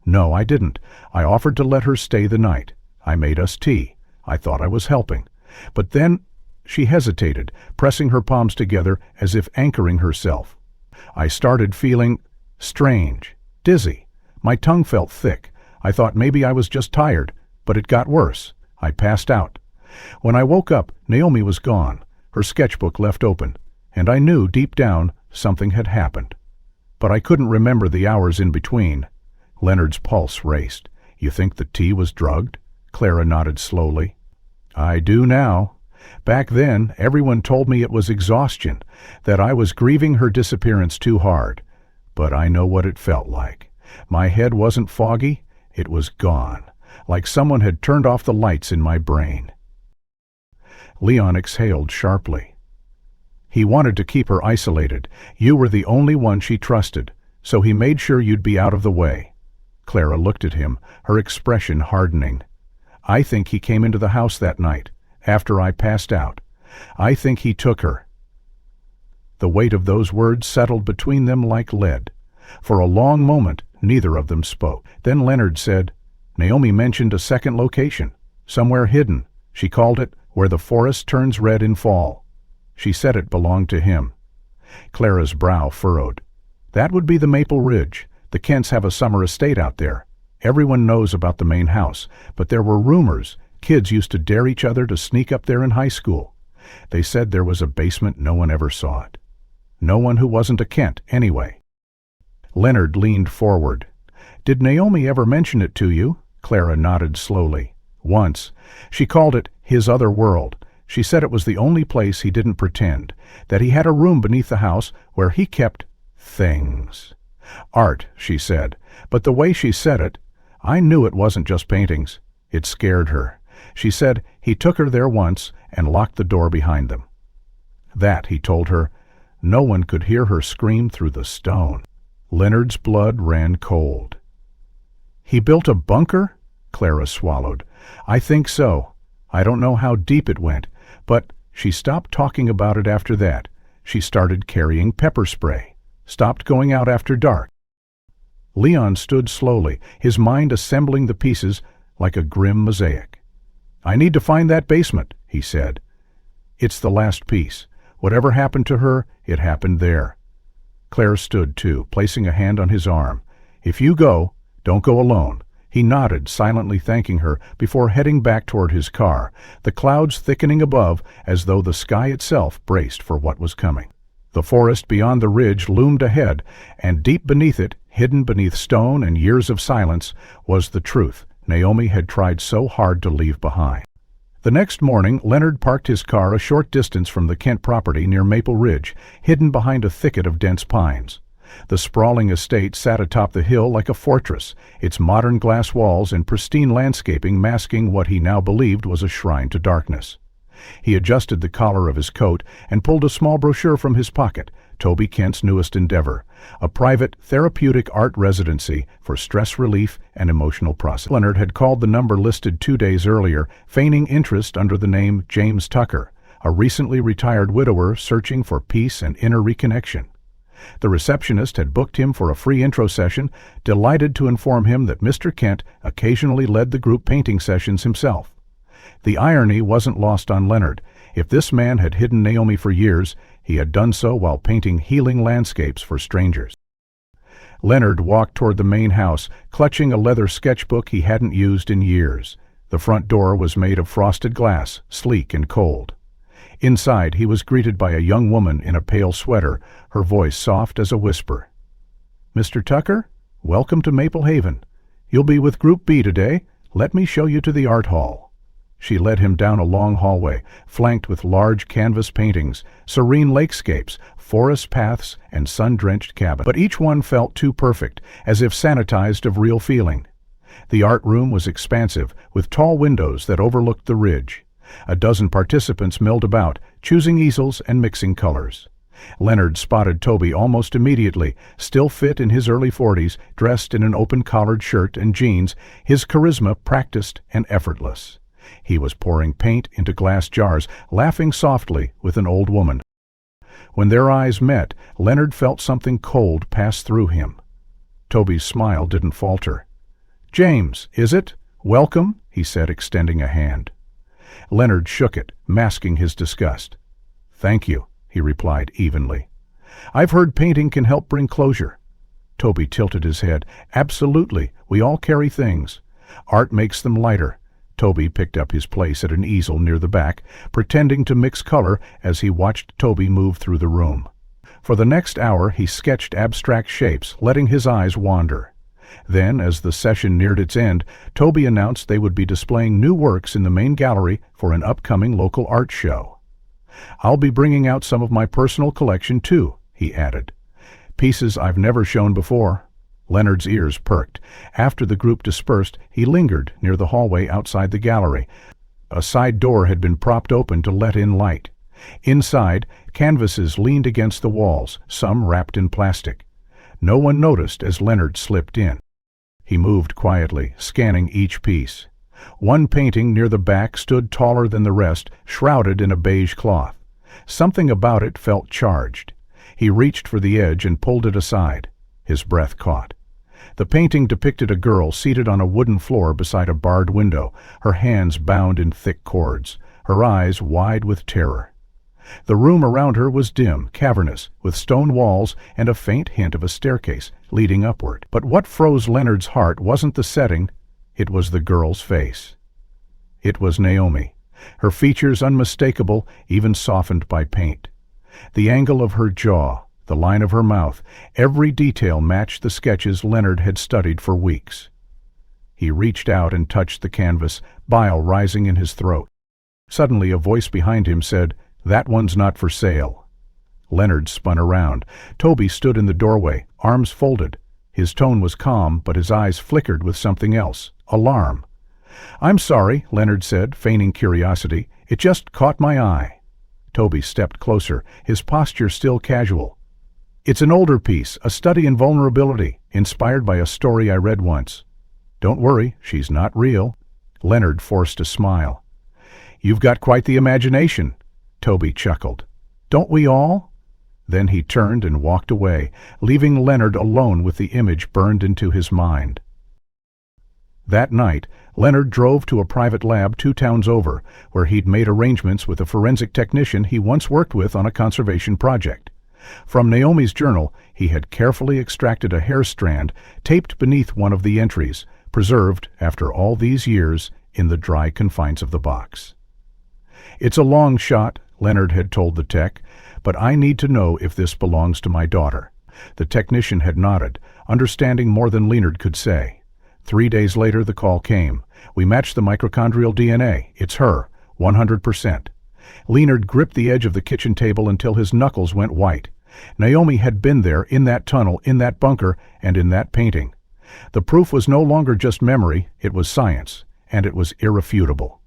"No, I didn't. I offered to let her stay the night. I made us tea. I thought I was helping. But then—" She hesitated, pressing her palms together as if anchoring herself. "I started feeling strange, dizzy. My tongue felt thick. I thought maybe I was just tired, but it got worse. I passed out. When I woke up, Naomi was gone, her sketchbook left open, and I knew deep down something had happened. But I couldn't remember the hours in between." Leonard's pulse raced. "You think the tea was drugged?" Clara nodded slowly. "I do now. Back then, everyone told me it was exhaustion, that I was grieving her disappearance too hard. But I know what it felt like. My head wasn't foggy, it was gone, like someone had turned off the lights in my brain." Leon exhaled sharply. "He wanted to keep her isolated. You were the only one she trusted, so he made sure you'd be out of the way." Clara looked at him, her expression hardening. "I think he came into the house that night, after I passed out. I think he took her." The weight of those words settled between them like lead. For a long moment, neither of them spoke. Then Leonard said, "Naomi mentioned a second location, somewhere hidden. She called it where the forest turns red in fall. She said it belonged to him." Clara's brow furrowed. "That would be the Maple Ridge. The Kents have a summer estate out there. Everyone knows about the main house, but there were rumors. Kids used to dare each other to sneak up there in high school. They said there was a basement, no one ever saw it. No one who wasn't a Kent, anyway." Leonard leaned forward. "Did Naomi ever mention it to you?" Clara nodded slowly. "Once. She called it his other world. She said it was the only place he didn't pretend, that he had a room beneath the house where he kept things. Art, she said, but the way she said it, I knew it wasn't just paintings. It scared her. She said he took her there once and locked the door behind them. That, he told her, no one could hear her scream through the stone." Leonard's blood ran cold. "He built a bunker?" Clara swallowed. "I think so. I don't know how deep it went, but she stopped talking about it after that. She started carrying pepper spray, stopped going out after dark." Leon stood slowly, his mind assembling the pieces like a grim mosaic. "I need to find that basement," he said. "It's the last piece. Whatever happened to her, it happened there." Claire stood too, placing a hand on his arm. "If you go, don't go alone." He nodded, silently thanking her, before heading back toward his car, the clouds thickening above as though the sky itself braced for what was coming. The forest beyond the ridge loomed ahead, and deep beneath it, hidden beneath stone and years of silence, was the truth Naomi had tried so hard to leave behind. The next morning, Leonard parked his car a short distance from the Kent property near Maple Ridge, hidden behind a thicket of dense pines. The sprawling estate sat atop the hill like a fortress, its modern glass walls and pristine landscaping masking what he now believed was a shrine to darkness. He adjusted the collar of his coat and pulled a small brochure from his pocket, Toby Kent's newest endeavor, a private, therapeutic art residency for stress relief and emotional processing. Leonard had called the number listed 2 days earlier, feigning interest under the name James Tucker, a recently retired widower searching for peace and inner reconnection. The receptionist had booked him for a free intro session, delighted to inform him that Mr. Kent occasionally led the group painting sessions himself. The irony wasn't lost on Leonard. If this man had hidden Naomi for years, he had done so while painting healing landscapes for strangers. Leonard walked toward the main house, clutching a leather sketchbook he hadn't used in years. The front door was made of frosted glass, sleek and cold. Inside, he was greeted by a young woman in a pale sweater, her voice soft as a whisper. "Mr. Tucker, welcome to Maple Haven. You'll be with Group B today. Let me show you to the art hall." She led him down a long hallway, flanked with large canvas paintings, serene lakescapes, forest paths, and sun-drenched cabins. But each one felt too perfect, as if sanitized of real feeling. The art room was expansive, with tall windows that overlooked the ridge. A dozen participants milled about, choosing easels and mixing colors. Leonard spotted Toby almost immediately, still fit in his early 40s, dressed in an open-collared shirt and jeans, his charisma practiced and effortless. He was pouring paint into glass jars, laughing softly with an old woman. When their eyes met, Leonard felt something cold pass through him. Toby's smile didn't falter. "James, is it? Welcome," he said, extending a hand. Leonard shook it, masking his disgust. "Thank you," he replied evenly. "I've heard painting can help bring closure." Toby tilted his head. "Absolutely. We all carry things. Art makes them lighter." Toby picked up his place at an easel near the back, pretending to mix color as he watched Toby move through the room. For the next hour he sketched abstract shapes, letting his eyes wander. Then, as the session neared its end, Toby announced they would be displaying new works in the main gallery for an upcoming local art show. "I'll be bringing out some of my personal collection too," he added. "Pieces I've never shown before." Leonard's ears perked. After the group dispersed, he lingered near the hallway outside the gallery. A side door had been propped open to let in light. Inside, canvases leaned against the walls, some wrapped in plastic. No one noticed as Leonard slipped in. He moved quietly, scanning each piece. One painting near the back stood taller than the rest, shrouded in a beige cloth. Something about it felt charged. He reached for the edge and pulled it aside. His breath caught. The painting depicted a girl seated on a wooden floor beside a barred window, her hands bound in thick cords, her eyes wide with terror. The room around her was dim, cavernous, with stone walls and a faint hint of a staircase leading upward. But what froze Leonard's heart wasn't the setting, it was the girl's face. It was Naomi, her features unmistakable, even softened by paint. The angle of her jaw, the line of her mouth, every detail matched the sketches Leonard had studied for weeks. He reached out and touched the canvas, bile rising in his throat. Suddenly a voice behind him said, "That one's not for sale." Leonard spun around. Toby stood in the doorway, arms folded. His tone was calm, but his eyes flickered with something else, alarm. "I'm sorry," Leonard said, feigning curiosity. "It just caught my eye." Toby stepped closer, his posture still casual. "It's an older piece, a study in vulnerability, inspired by a story I read once." "Don't worry, she's not real." Leonard forced a smile. "You've got quite the imagination," Toby chuckled. "Don't we all?" Then he turned and walked away, leaving Leonard alone with the image burned into his mind. That night, Leonard drove to a private lab 2 towns over, where he'd made arrangements with a forensic technician he once worked with on a conservation project. From Naomi's journal, he had carefully extracted a hair strand taped beneath one of the entries, preserved, after all these years, in the dry confines of the box. "It's a long shot," Leonard had told the tech, "but I need to know if this belongs to my daughter." The technician had nodded, understanding more than Leonard could say. 3 days later the call came. "We matched the mitochondrial DNA. It's her, 100%. Leonard gripped the edge of the kitchen table until his knuckles went white. Naomi had been there, in that tunnel, in that bunker, and in that painting. The proof was no longer just memory, it was science, and it was irrefutable.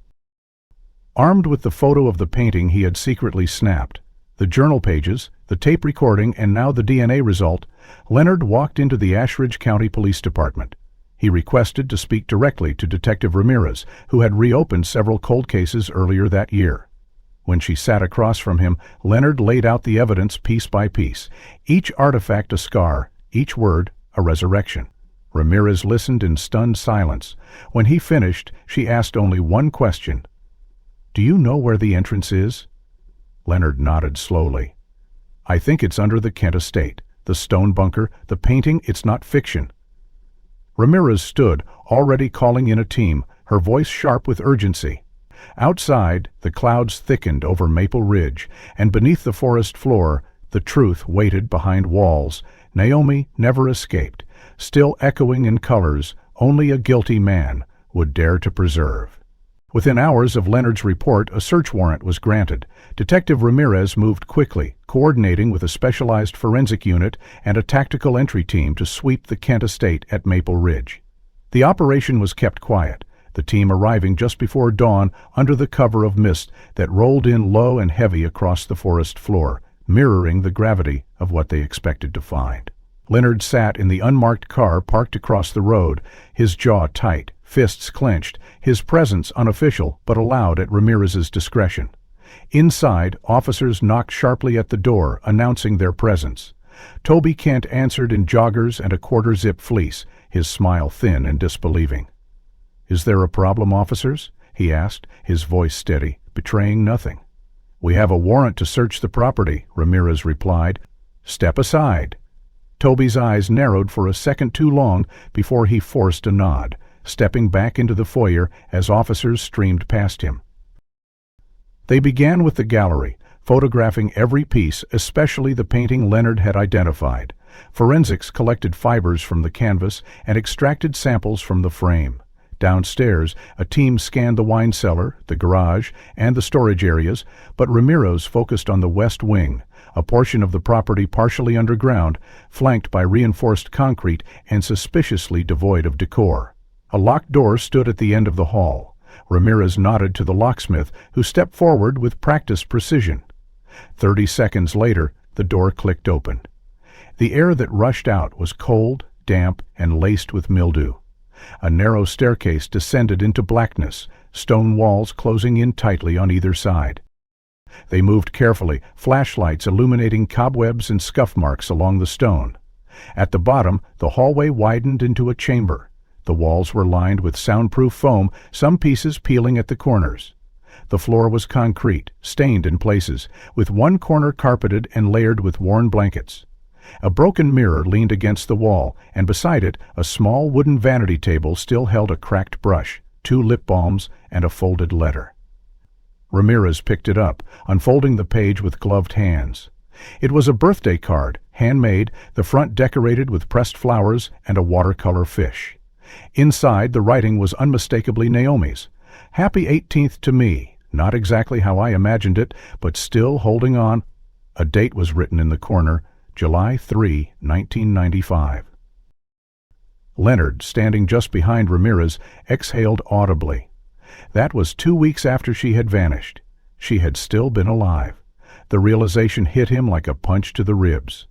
Armed with the photo of the painting he had secretly snapped, the journal pages, the tape recording, and now the DNA result, Leonard walked into the Ashridge County Police Department. He requested to speak directly to Detective Ramirez, who had reopened several cold cases earlier that year. When she sat across from him, Leonard laid out the evidence piece by piece, each artifact a scar, each word a resurrection. Ramirez listened in stunned silence. When he finished, she asked only one question. "Do you know where the entrance is?" Leonard nodded slowly. "I think it's under the Kent estate. The stone bunker, the painting, it's not fiction." Ramirez stood, already calling in a team, her voice sharp with urgency. Outside, the clouds thickened over Maple Ridge, and beneath the forest floor, the truth waited behind walls. Naomi never escaped, still echoing in colors only a guilty man would dare to preserve. Within hours of Leonard's report, a search warrant was granted. Detective Ramirez moved quickly, coordinating with a specialized forensic unit and a tactical entry team to sweep the Kent estate at Maple Ridge. The operation was kept quiet, the team arriving just before dawn under the cover of mist that rolled in low and heavy across the forest floor, mirroring the gravity of what they expected to find. Leonard sat in the unmarked car parked across the road, his jaw tight, fists clenched, his presence unofficial but allowed at Ramirez's discretion. Inside, officers knocked sharply at the door, announcing their presence. Toby Kent answered in joggers and a quarter-zip fleece, his smile thin and disbelieving. "Is there a problem, officers?" he asked, his voice steady, betraying nothing. "We have a warrant to search the property," Ramirez replied. "Step aside." Toby's eyes narrowed for a second too long before he forced a nod, stepping back into the foyer as officers streamed past him. They began with the gallery, photographing every piece, especially the painting Leonard had identified. Forensics collected fibers from the canvas and extracted samples from the frame. Downstairs, a team scanned the wine cellar, the garage, and the storage areas, but Ramirez focused on the west wing, a portion of the property partially underground, flanked by reinforced concrete and suspiciously devoid of decor. A locked door stood at the end of the hall. Ramirez nodded to the locksmith, who stepped forward with practiced precision. 30 seconds later, the door clicked open. The air that rushed out was cold, damp, and laced with mildew. A narrow staircase descended into blackness, stone walls closing in tightly on either side. They moved carefully, flashlights illuminating cobwebs and scuff marks along the stone. At the bottom, the hallway widened into a chamber. The walls were lined with soundproof foam, some pieces peeling at the corners. The floor was concrete, stained in places, with one corner carpeted and layered with worn blankets. A broken mirror leaned against the wall, and beside it, a small wooden vanity table still held a cracked brush, 2 lip balms, and a folded letter. Ramirez picked it up, unfolding the page with gloved hands. It was a birthday card, handmade, the front decorated with pressed flowers and a watercolor fish. Inside, the writing was unmistakably Naomi's. "Happy 18th to me," not exactly how I imagined it, but still holding on. A date was written in the corner, July 3, 1995. Leonard, standing just behind Ramirez, exhaled audibly. That was 2 weeks after she had vanished. She had still been alive. The realization hit him like a punch to the ribs.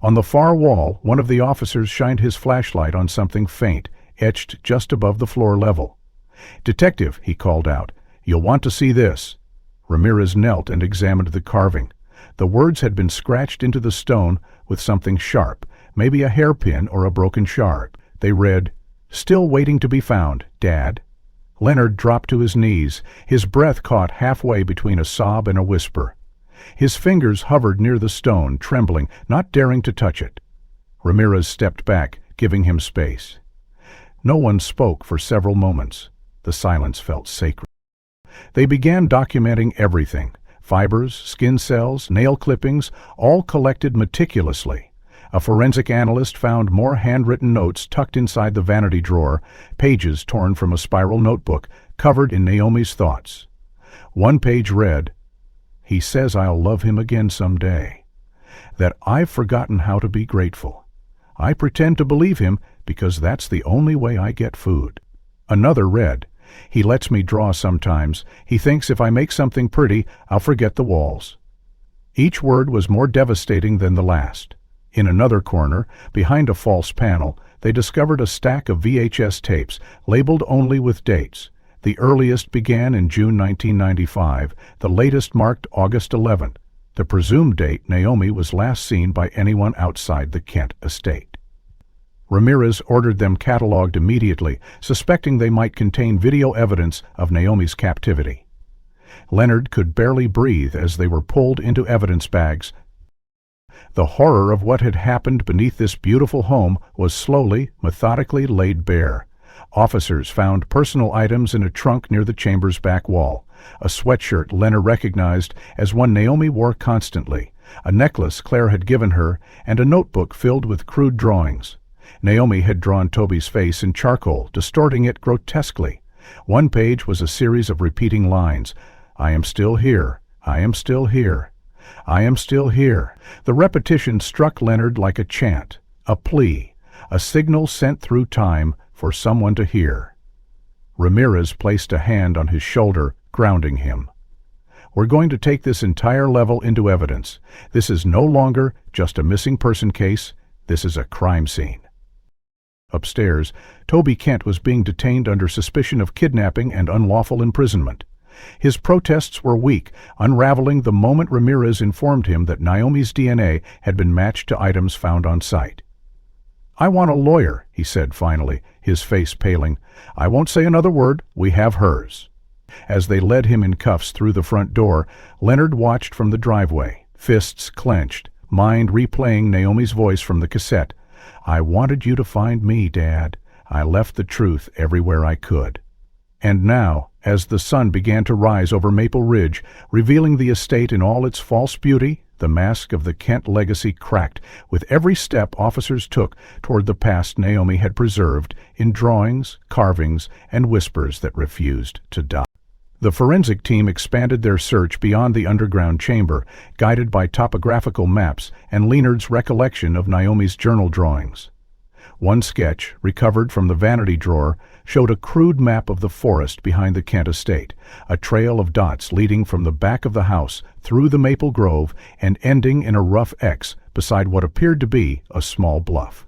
On the far wall, one of the officers shined his flashlight on something faint, etched just above the floor level. "Detective," he called out, "you'll want to see this." Ramirez knelt and examined the carving. The words had been scratched into the stone with something sharp, maybe a hairpin or a broken shard. They read, "Still waiting to be found, Dad." Leonard dropped to his knees, his breath caught halfway between a sob and a whisper. His fingers hovered near the stone, trembling, not daring to touch it. Ramirez stepped back, giving him space. No one spoke for several moments. The silence felt sacred. They began documenting everything: fibers, skin cells, nail clippings, all collected meticulously. A forensic analyst found more handwritten notes tucked inside the vanity drawer, pages torn from a spiral notebook, covered in Naomi's thoughts. One page read, "He says I'll love him again someday. That I've forgotten how to be grateful. I pretend to believe him because that's the only way I get food." Another read, "He lets me draw sometimes. He thinks if I make something pretty, I'll forget the walls." Each word was more devastating than the last. In another corner, behind a false panel, they discovered a stack of VHS tapes, labeled only with dates. The earliest began in June 1995, the latest marked August 11th, the presumed date Naomi was last seen by anyone outside the Kent estate. Ramirez ordered them cataloged immediately, suspecting they might contain video evidence of Naomi's captivity. Leonard could barely breathe as they were pulled into evidence bags. The horror of what had happened beneath this beautiful home was slowly, methodically laid bare. Officers found personal items in a trunk near the chamber's back wall. A sweatshirt Leonard recognized as one Naomi wore constantly, a necklace Claire had given her, and a notebook filled with crude drawings. Naomi had drawn Toby's face in charcoal, distorting it grotesquely. One page was a series of repeating lines: "I am still here. I am still here. I am still here." The repetition struck Leonard like a chant, a plea, a signal sent through time for someone to hear. Ramirez placed a hand on his shoulder, grounding him. "We're going to take this entire level into evidence. This is no longer just a missing person case. This is a crime scene." Upstairs, Toby Kent was being detained under suspicion of kidnapping and unlawful imprisonment. His protests were weak, unraveling the moment Ramirez informed him that Naomi's DNA had been matched to items found on site. "I want a lawyer," he said finally, his face paling. "I won't say another word. We have hers." As they led him in cuffs through the front door, Leonard watched from the driveway, fists clenched, mind replaying Naomi's voice from the cassette. "I wanted you to find me, Dad. I left the truth everywhere I could." And now, as the sun began to rise over Maple Ridge, revealing the estate in all its false beauty, the mask of the Kent legacy cracked with every step officers took toward the past Naomi had preserved in drawings, carvings, and whispers that refused to die. The forensic team expanded their search beyond the underground chamber, guided by topographical maps and Leonard's recollection of Naomi's journal drawings. One sketch, recovered from the vanity drawer, showed a crude map of the forest behind the Kent estate, a trail of dots leading from the back of the house through the maple grove and ending in a rough X beside what appeared to be a small bluff.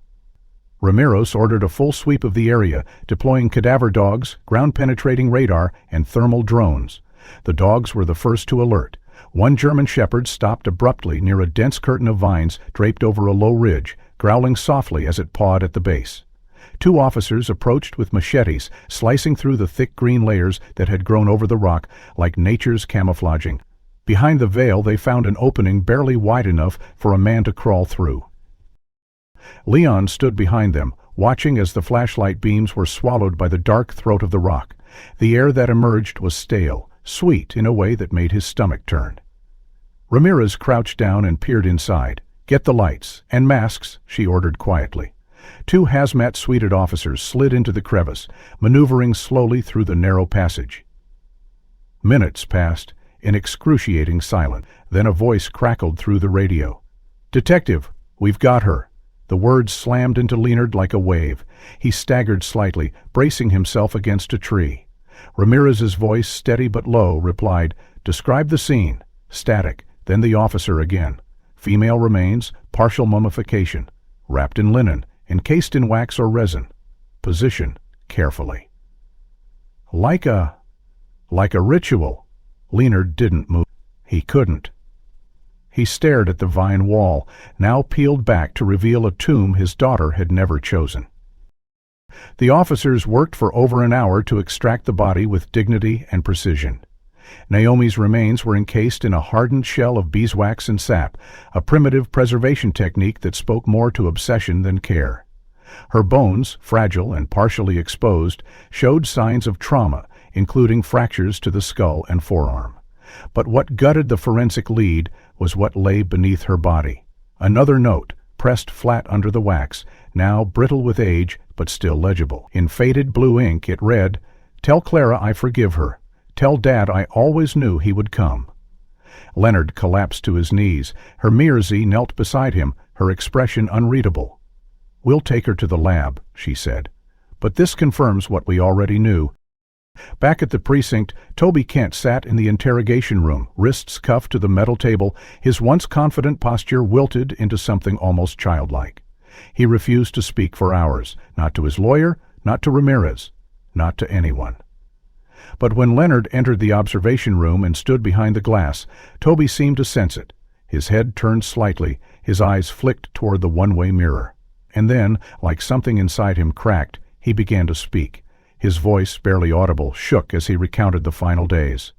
Ramirez ordered a full sweep of the area, deploying cadaver dogs, ground-penetrating radar, and thermal drones. The dogs were the first to alert. One German shepherd stopped abruptly near a dense curtain of vines draped over a low ridge, growling softly as it pawed at the base. Two officers approached with machetes, slicing through the thick green layers that had grown over the rock like nature's camouflaging. Behind the veil they found an opening barely wide enough for a man to crawl through. Leon stood behind them, watching as the flashlight beams were swallowed by the dark throat of the rock. The air that emerged was stale, sweet in a way that made his stomach turn. Ramirez crouched down and peered inside, "Get the lights and masks," she ordered quietly. Two hazmat-suited officers slid into the crevice, maneuvering slowly through the narrow passage. Minutes passed in excruciating silence. Then a voice crackled through the radio. "Detective, we've got her." The words slammed into Leonard like a wave. He staggered slightly, bracing himself against a tree. Ramirez's voice, steady but low, replied, "Describe the scene." Static, then the officer again. "Female remains, partial mummification. Wrapped in linen, encased in wax or resin. Position, carefully." Like a ritual. Leonard didn't move. He couldn't. He stared at the vine wall, now peeled back to reveal a tomb his daughter had never chosen. The officers worked for over an hour to extract the body with dignity and precision. Naomi's remains were encased in a hardened shell of beeswax and sap, a primitive preservation technique that spoke more to obsession than care. Her bones, fragile and partially exposed, showed signs of trauma, including fractures to the skull and forearm. But what gutted the forensic lead was what lay beneath her body. Another note, pressed flat under the wax, now brittle with age but still legible. In faded blue ink it read, "Tell Clara I forgive her. Tell Dad I always knew he would come." Leonard collapsed to his knees. Her Mirzi knelt beside him, her expression unreadable. "We'll take her to the lab," she said. "But this confirms what we already knew." Back at the precinct, Toby Kent sat in the interrogation room, wrists cuffed to the metal table, his once confident posture wilted into something almost childlike. He refused to speak for hours, not to his lawyer, not to Ramirez, not to anyone. But when Leonard entered the observation room and stood behind the glass, Toby seemed to sense it. His head turned slightly, his eyes flicked toward the one-way mirror. And then, like something inside him cracked, he began to speak. His voice, barely audible, shook as he recounted the final days.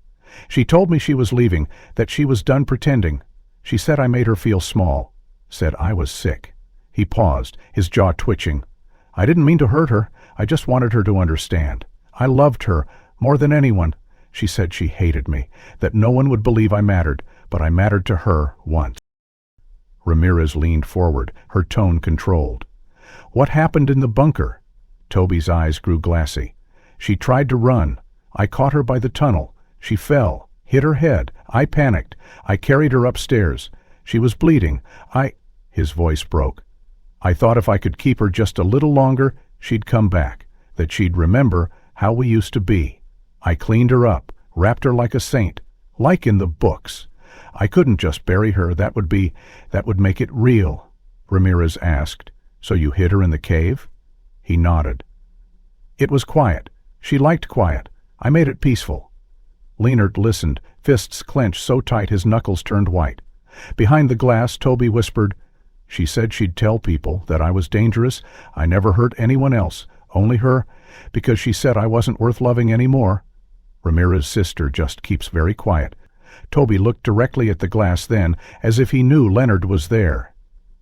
"She told me she was leaving, that she was done pretending. She said I made her feel small. Said I was sick." He paused, his jaw twitching. "I didn't mean to hurt her. I just wanted her to understand. I loved her, more than anyone. She said she hated me, that no one would believe I mattered, but I mattered to her once." Ramirez leaned forward, her tone controlled. "What happened in the bunker?" Toby's eyes grew glassy. "She tried to run. I caught her by the tunnel. She fell, hit her head. I panicked. I carried her upstairs. She was bleeding. His voice broke. "I thought if I could keep her just a little longer, she'd come back, that she'd remember how we used to be. I cleaned her up, wrapped her like a saint, like in the books. I couldn't just bury her. That would make it real." Ramirez asked, "So you hid her in the cave?" He nodded. "It was quiet. She liked quiet. I made it peaceful." Leonard listened, fists clenched so tight his knuckles turned white. Behind the glass, Toby whispered, "She said she'd tell people that I was dangerous. I never hurt anyone else, only her, because she said I wasn't worth loving anymore." Ramirez's sister just keeps very quiet. Toby looked directly at the glass then, as if he knew Leonard was there.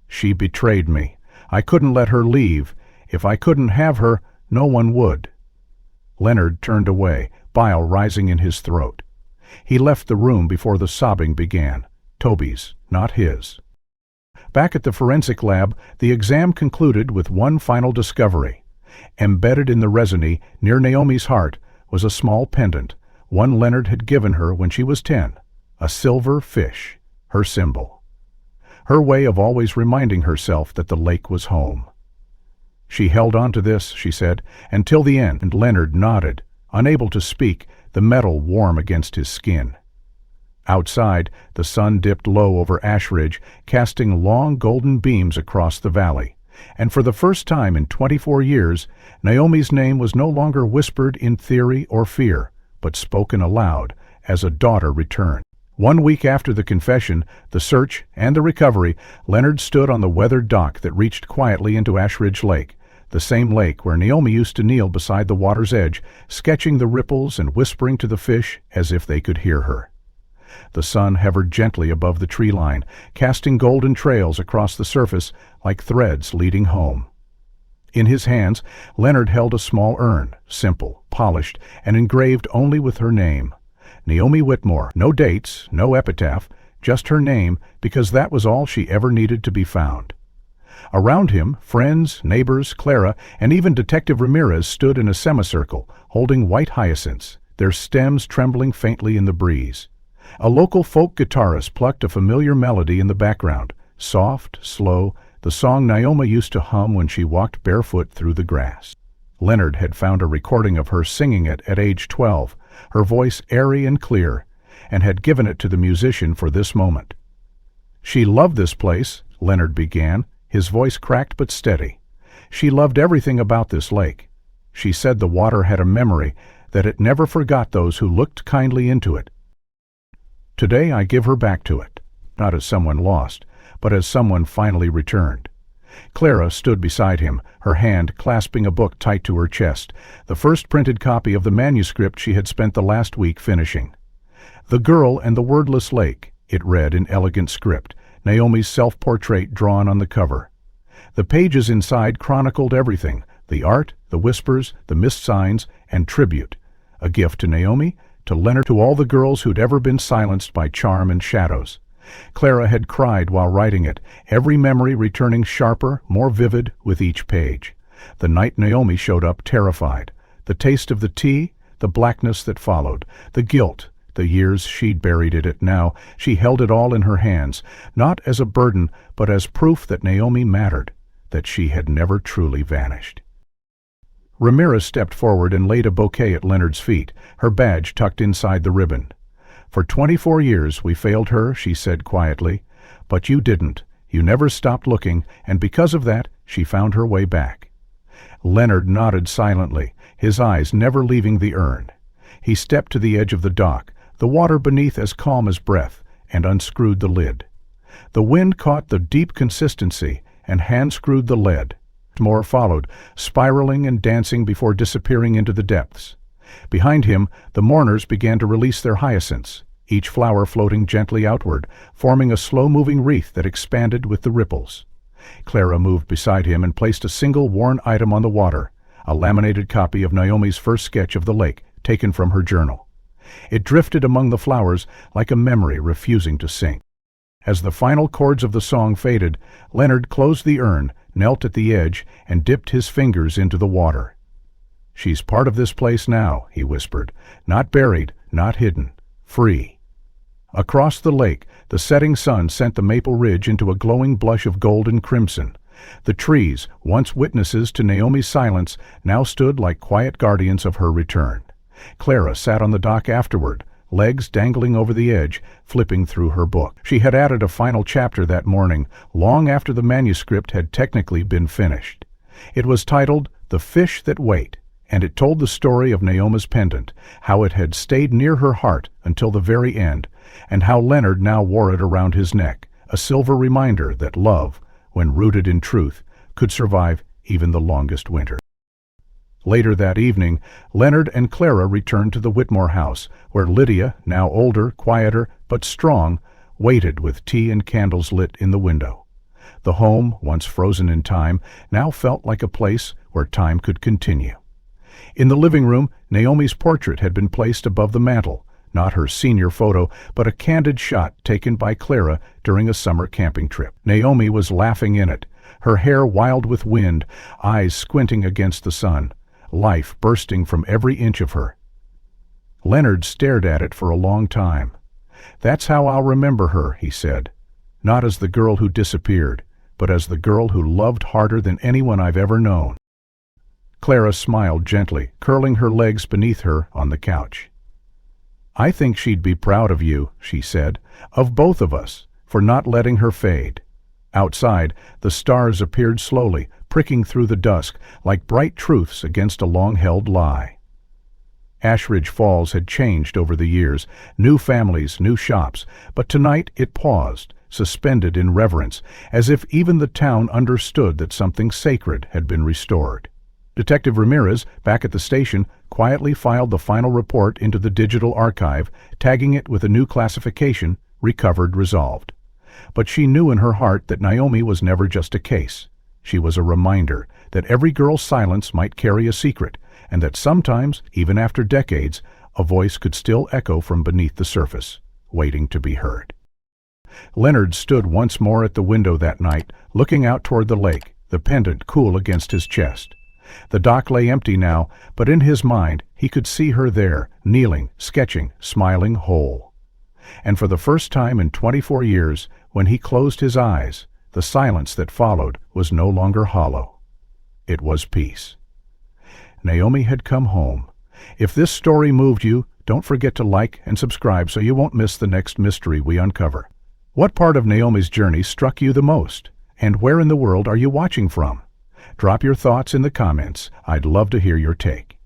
"She betrayed me. I couldn't let her leave. If I couldn't have her, no one would." Leonard turned away, bile rising in his throat. He left the room before the sobbing began. Toby's, not his. Back at the forensic lab, the exam concluded with one final discovery. Embedded in the resiny, near Naomi's heart, was a small pendant, one Leonard had given her when she was 10. A silver fish, her symbol. Her way of always reminding herself that the lake was home. "She held on to this," she said, "until the end," and Leonard nodded, unable to speak, the metal warm against his skin. Outside, the sun dipped low over Ashridge, casting long golden beams across the valley. And for the first time in 24 years, Naomi's name was no longer whispered in theory or fear, but spoken aloud as a daughter returned. 1 week after the confession, the search, and the recovery, Leonard stood on the weathered dock that reached quietly into Ashridge Lake, the same lake where Naomi used to kneel beside the water's edge, sketching the ripples and whispering to the fish as if they could hear her. The sun hovered gently above the tree line, casting golden trails across the surface like threads leading home. In his hands, Leonard held a small urn, simple, polished, and engraved only with her name. Naomi Whitmore, no dates, no epitaph, just her name, because that was all she ever needed to be found. Around him, friends, neighbors, Clara, and even Detective Ramirez stood in a semicircle, holding white hyacinths, their stems trembling faintly in the breeze. A local folk guitarist plucked a familiar melody in the background, soft, slow, the song Naomi used to hum when she walked barefoot through the grass. Leonard had found a recording of her singing it at age 12, her voice airy and clear, and had given it to the musician for this moment. She loved this place, Leonard began, his voice cracked but steady. She loved everything about this lake. She said the water had a memory, that it never forgot those who looked kindly into it. Today I give her back to it, not as someone lost, but as someone finally returned. Clara stood beside him, her hand clasping a book tight to her chest, the first printed copy of the manuscript she had spent the last week finishing. "The Girl and the Wordless Lake," it read in elegant script, Naomi's self-portrait drawn on the cover. The pages inside chronicled everything, the art, the whispers, the missed signs, and tribute. A gift to Naomi, to Leonard, to all the girls who'd ever been silenced by charm and shadows. Clara had cried while writing it, every memory returning sharper, more vivid with each page. The night Naomi showed up terrified. The taste of the tea, the blackness that followed, the guilt, the years she'd buried it now, she held it all in her hands, not as a burden, but as proof that Naomi mattered, that she had never truly vanished. Ramirez stepped forward and laid a bouquet at Leonard's feet, her badge tucked inside the ribbon. "For 24 years we failed her," she said quietly. "But you didn't. You never stopped looking, and because of that, she found her way back." Leonard nodded silently, his eyes never leaving the urn. He stepped to the edge of the dock, the water beneath as calm as breath, and unscrewed the lid. The wind caught the deep consistency and hand-screwed the lead. More followed, spiraling and dancing before disappearing into the depths. Behind him, the mourners began to release their hyacinths, each flower floating gently outward, forming a slow-moving wreath that expanded with the ripples. Clara moved beside him and placed a single worn item on the water, a laminated copy of Naomi's first sketch of the lake, taken from her journal. It drifted among the flowers like a memory refusing to sink. As the final chords of the song faded, Leonard closed the urn, knelt at the edge, and dipped his fingers into the water. "She's part of this place now," he whispered, "not buried, not hidden, free." Across the lake, the setting sun sent the maple ridge into a glowing blush of gold and crimson. The trees, once witnesses to Naomi's silence, now stood like quiet guardians of her return. Clara sat on the dock afterward, legs dangling over the edge, flipping through her book. She had added a final chapter that morning, long after the manuscript had technically been finished. It was titled "The Fish That Wait," and it told the story of Naomi's pendant, how it had stayed near her heart until the very end, and how Leonard now wore it around his neck, a silver reminder that love, when rooted in truth, could survive even the longest winter. Later that evening, Leonard and Clara returned to the Whitmore house, where Lydia, now older, quieter, but strong, waited with tea and candles lit in the window. The home, once frozen in time, now felt like a place where time could continue. In the living room, Naomi's portrait had been placed above the mantel, not her senior photo, but a candid shot taken by Clara during a summer camping trip. Naomi was laughing in it, her hair wild with wind, eyes squinting against the sun, life bursting from every inch of her. Leonard stared at it for a long time. "That's how I'll remember her," he said. "Not as the girl who disappeared, but as the girl who loved harder than anyone I've ever known." Clara smiled gently, curling her legs beneath her on the couch. "I think she'd be proud of you," she said, "of both of us, for not letting her fade." Outside, the stars appeared slowly, pricking through the dusk like bright truths against a long-held lie. Ashridge Falls had changed over the years, new families, new shops, but tonight it paused, suspended in reverence, as if even the town understood that something sacred had been restored. Detective Ramirez, back at the station, quietly filed the final report into the digital archive, tagging it with a new classification, recovered resolved. But she knew in her heart that Naomi was never just a case. She was a reminder that every girl's silence might carry a secret, and that sometimes, even after decades, a voice could still echo from beneath the surface, waiting to be heard. Leonard stood once more at the window that night, looking out toward the lake, the pendant cool against his chest. The dock lay empty now, but in his mind he could see her there, kneeling, sketching, smiling, whole. And for the first time in 24 years, when he closed his eyes, the silence that followed was no longer hollow. It was peace. Naomi had come home. If this story moved you, don't forget to like and subscribe so you won't miss the next mystery we uncover. What part of Naomi's journey struck you the most? And where in the world are you watching from? Drop your thoughts in the comments. I'd love to hear your take.